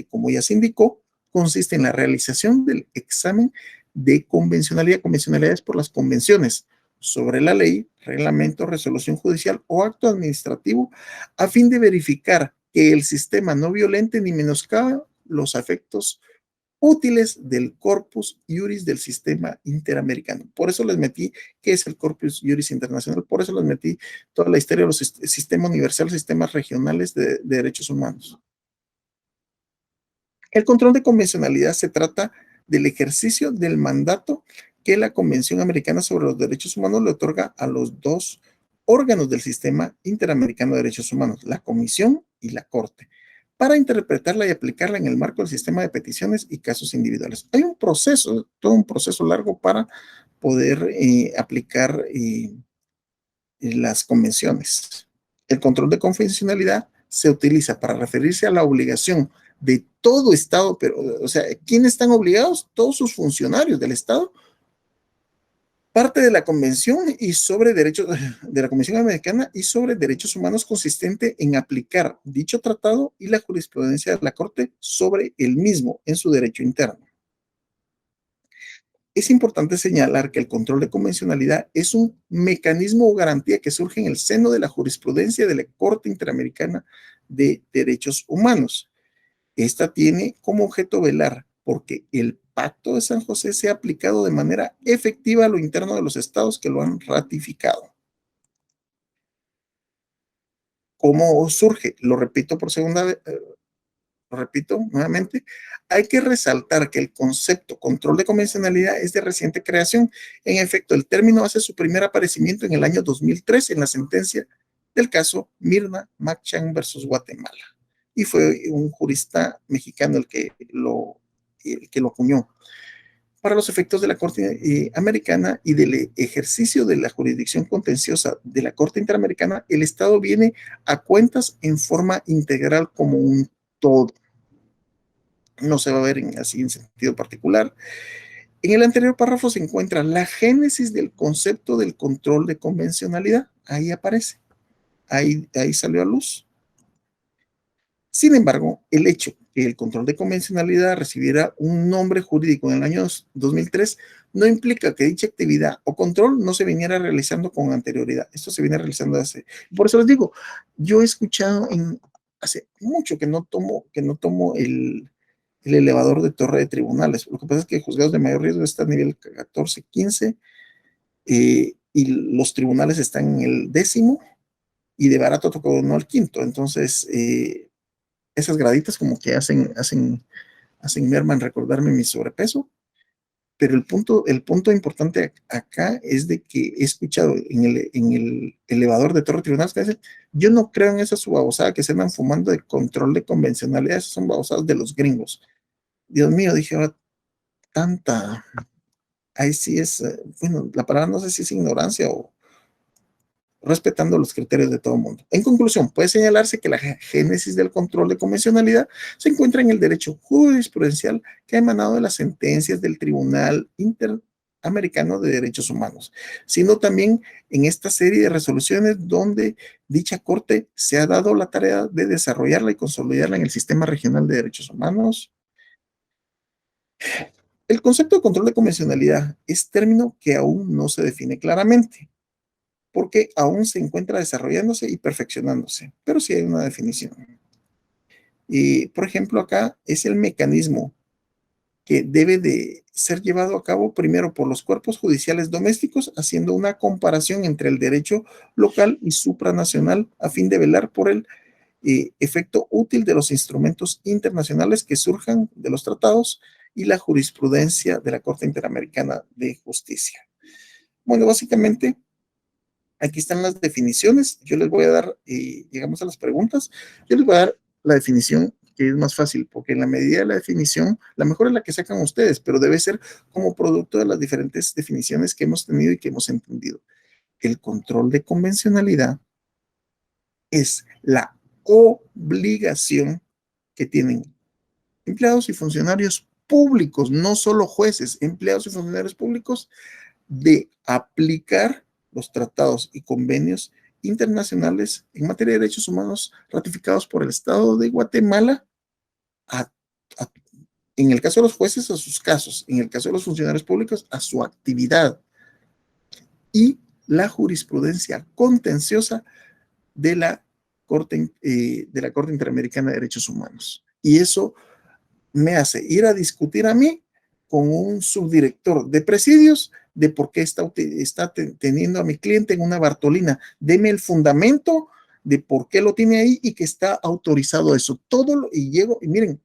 Como ya se indicó, consiste en la realización del examen de convencionalidad. Convencionalidad es por las convenciones sobre la ley, reglamento, resolución judicial o acto administrativo, a fin de verificar que el sistema no violente ni menoscaba los efectos útiles del corpus juris del sistema interamericano. Por eso les metí qué es el corpus juris internacional, por eso les metí toda la historia de los sistemas universales, sistemas regionales de derechos humanos. El control de convencionalidad se trata del ejercicio del mandato que la Convención Americana sobre los Derechos Humanos le otorga a los dos órganos del Sistema Interamericano de Derechos Humanos, la Comisión y la Corte, para interpretarla y aplicarla en el marco del sistema de peticiones y casos individuales. Hay un proceso, todo un proceso largo para poder aplicar las convenciones. El control de convencionalidad se utiliza para referirse a la obligación de todo Estado, pero, o sea, ¿quiénes están obligados? Todos sus funcionarios del Estado, parte de la Convención y sobre derechos de la Convención Americana y sobre Derechos Humanos, consistente en aplicar dicho tratado y la jurisprudencia de la Corte sobre el mismo en su derecho interno. Es importante señalar que el control de convencionalidad es un mecanismo o garantía que surge en el seno de la jurisprudencia de la Corte Interamericana de Derechos Humanos. Esta tiene como objeto velar porque el Pacto de San José sea aplicado de manera efectiva a lo interno de los estados que lo han ratificado. ¿Cómo surge? Lo repito por segunda vez. Lo repito nuevamente, hay que resaltar que el concepto control de convencionalidad es de reciente creación. En efecto, el término hace su primer aparecimiento en el año 2003 en la sentencia del caso Mirna McChang versus Guatemala. Y fue un jurista mexicano el que lo acuñó. Para los efectos de la Corte Americana y del ejercicio de la jurisdicción contenciosa de la Corte Interamericana, el Estado viene a cuentas en forma integral como un todo. No se va a ver así en sentido particular. En el anterior párrafo se encuentra la génesis del concepto del control de convencionalidad. Ahí aparece, ahí salió a luz. Sin embargo, el hecho que el control de convencionalidad recibiera un nombre jurídico en el año 2003 no implica que dicha actividad o control no se viniera realizando con anterioridad. Esto se viene realizando hace. Por eso les digo, yo he escuchado hace mucho que no tomo el elevador de torre de tribunales. Lo que pasa es que juzgados de mayor riesgo está a nivel 14, 15, y los tribunales están en el 10º, y de barato tocó no al 5º. Entonces, esas graditas como que hacen merma en recordarme mi sobrepeso, pero el punto importante acá es de que he escuchado en el elevador de torre de tribunales que dicen, yo no creo en esa subabosada que se andan fumando de control de convencionalidad, esas son babosadas de los gringos. Dios mío, dije, ahora tanta, ahí sí es, bueno, la palabra no sé si es ignorancia o respetando los criterios de todo el mundo. En conclusión, puede señalarse que la génesis del control de convencionalidad se encuentra en el derecho jurisprudencial que ha emanado de las sentencias del Tribunal Interamericano de Derechos Humanos, sino también en esta serie de resoluciones donde dicha corte se ha dado la tarea de desarrollarla y consolidarla en el sistema regional de derechos humanos. El concepto de control de convencionalidad es término que aún no se define claramente, porque aún se encuentra desarrollándose y perfeccionándose, pero sí hay una definición. Y, por ejemplo, acá es el mecanismo que debe de ser llevado a cabo primero por los cuerpos judiciales domésticos, haciendo una comparación entre el derecho local y supranacional a fin de velar por el efecto útil de los instrumentos internacionales que surjan de los tratados y la jurisprudencia de la Corte Interamericana de Justicia. Bueno, básicamente, aquí están las definiciones. Yo les voy a dar, llegamos a las preguntas, yo les voy a dar la definición que es más fácil, porque en la medida de la definición, la mejor es la que sacan ustedes, pero debe ser como producto de las diferentes definiciones que hemos tenido y que hemos entendido. El control de convencionalidad es la obligación que tienen empleados y funcionarios públicos, no solo jueces, empleados y funcionarios públicos, de aplicar los tratados y convenios internacionales en materia de derechos humanos ratificados por el Estado de Guatemala, en el caso de los jueces, a sus casos, en el caso de los funcionarios públicos, a su actividad, y la jurisprudencia contenciosa de la Corte Interamericana de Derechos Humanos. Y eso me hace ir a discutir a mí con un subdirector de presidios de por qué está teniendo a mi cliente en una Bartolina. Deme el fundamento de por qué lo tiene ahí y que está autorizado eso. Y llego, y miren,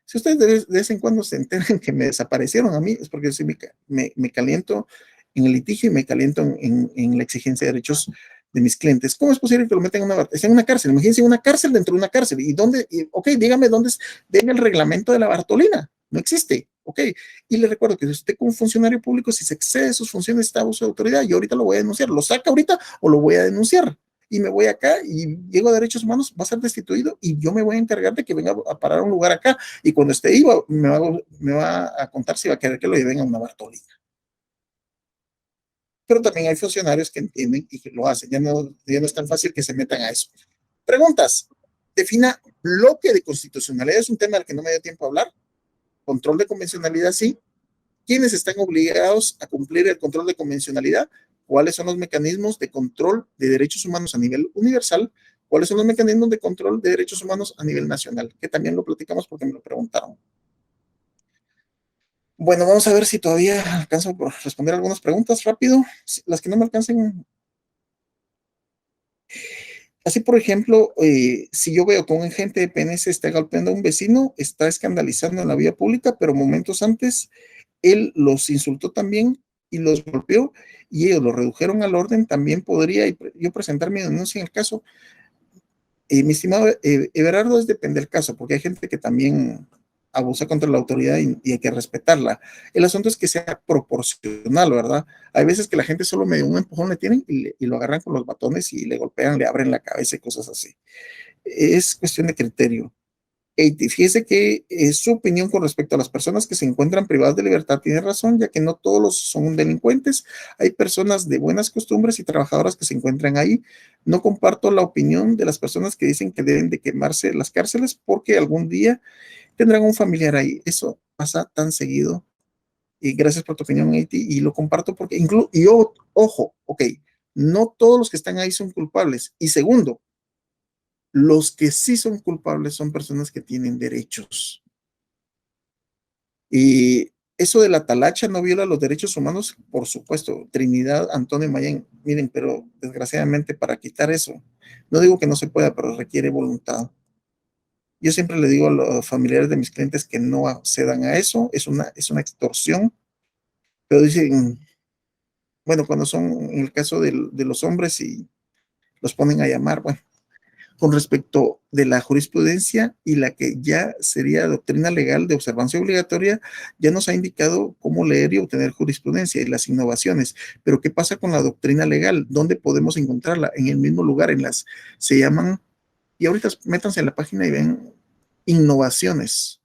si ustedes de vez en cuando se enteran que me desaparecieron a mí, es porque yo me caliento en el litigio y me caliento en la exigencia de derechos de mis clientes. ¿Cómo es posible que lo metan en una cárcel? Imagínense una cárcel dentro de una cárcel. ¿Y dónde? Ok, dígame dónde es. Deme el reglamento de la Bartolina. No existe. Ok. Y le recuerdo que si usted como funcionario público, si se excede sus funciones, está abuso de autoridad. Yo ahorita lo voy a denunciar. ¿Lo saca ahorita o lo voy a denunciar? Y me voy acá y llego a derechos humanos, va a ser destituido y yo me voy a encargar de que venga a parar a un lugar acá. Y cuando esté ahí, me va a contar si va a querer que lo lleven a una Bartolina. Pero también hay funcionarios que entienden y que lo hacen. Ya no es tan fácil que se metan a eso. Preguntas. Defina bloque de constitucionalidad. Es un tema del que no me dio tiempo a hablar. Control de convencionalidad, sí. ¿Quiénes están obligados a cumplir el control de convencionalidad? ¿Cuáles son los mecanismos de control de derechos humanos a nivel universal? ¿Cuáles son los mecanismos de control de derechos humanos a nivel nacional? Que también lo platicamos porque me lo preguntaron. Bueno, vamos a ver si todavía alcanzo por responder algunas preguntas rápido. Las que no me alcancen. Así, por ejemplo, si yo veo que un agente de PNS está golpeando a un vecino, está escandalizando en la vía pública, pero momentos antes él los insultó también y los golpeó y ellos lo redujeron al orden, también podría yo presentar mi denuncia en el caso. Mi estimado Everardo, depende del caso, porque hay gente que también abusa contra la autoridad y hay que respetarla. El asunto es que sea proporcional, ¿verdad? Hay veces que la gente solo medio un empujón le tienen y lo agarran con los batones y le golpean, le abren la cabeza y cosas así. Es cuestión de criterio. Fíjese que su opinión con respecto a las personas que se encuentran privadas de libertad tiene razón, ya que no todos son delincuentes. Hay personas de buenas costumbres y trabajadoras que se encuentran ahí. No comparto la opinión de las personas que dicen que deben de quemarse las cárceles porque algún día tendrán un familiar ahí. Eso pasa tan seguido. Y gracias por tu opinión, Haití, y lo comparto porque ojo, ok, no todos los que están ahí son culpables. Y segundo, los que sí son culpables son personas que tienen derechos. Y eso de la talacha no viola los derechos humanos, por supuesto. Trinidad, Antonio Mayén, miren, pero desgraciadamente para quitar eso, no digo que no se pueda, pero requiere voluntad. Yo siempre le digo a los familiares de mis clientes que no cedan a eso, es una extorsión, pero dicen, bueno, cuando son en el caso de los hombres y los ponen a llamar, bueno, con respecto de la jurisprudencia y la que ya sería doctrina legal de observancia obligatoria, ya nos ha indicado cómo leer y obtener jurisprudencia y las innovaciones. Pero ¿qué pasa con la doctrina legal? ¿Dónde podemos encontrarla? En el mismo lugar, se llaman, y ahorita métanse en la página y ven innovaciones.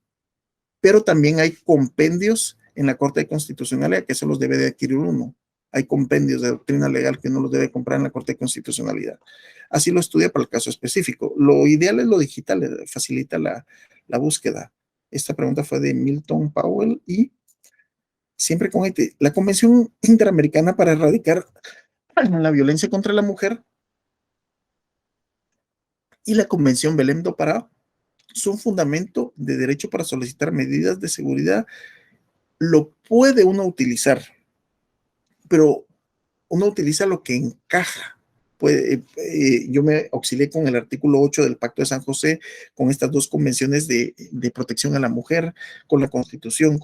Pero también hay compendios en la Corte de Constitucionalidad, que eso los debe de adquirir uno. Hay compendios de doctrina legal que uno los debe comprar en la Corte de Constitucionalidad. Así lo estudia para el caso específico. Lo ideal es lo digital, facilita la búsqueda. Esta pregunta fue de Milton Powell y siempre con la Convención Interamericana para Erradicar la Violencia contra la Mujer y la Convención Belém do Pará son fundamento de derecho para solicitar medidas de seguridad. Lo puede uno utilizar, pero uno utiliza lo que encaja. Yo me auxilié con el artículo 8 del Pacto de San José, con estas dos convenciones de protección a la mujer, con la Constitución,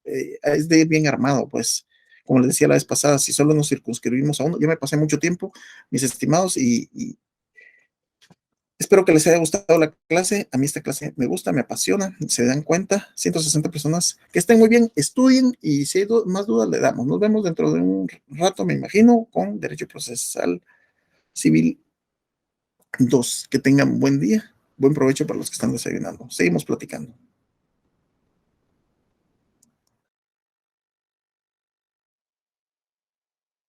es de bien armado, pues. Como les decía la vez pasada, si solo nos circunscribimos a uno, yo me pasé mucho tiempo, mis estimados, y espero que les haya gustado la clase. A mí esta clase me gusta, me apasiona, se dan cuenta, 160 personas que estén muy bien, estudien y si hay más dudas le damos. Nos vemos dentro de un rato, me imagino, con Derecho Procesal Civil 2. Que tengan buen día, buen provecho para los que están desayunando. Seguimos platicando.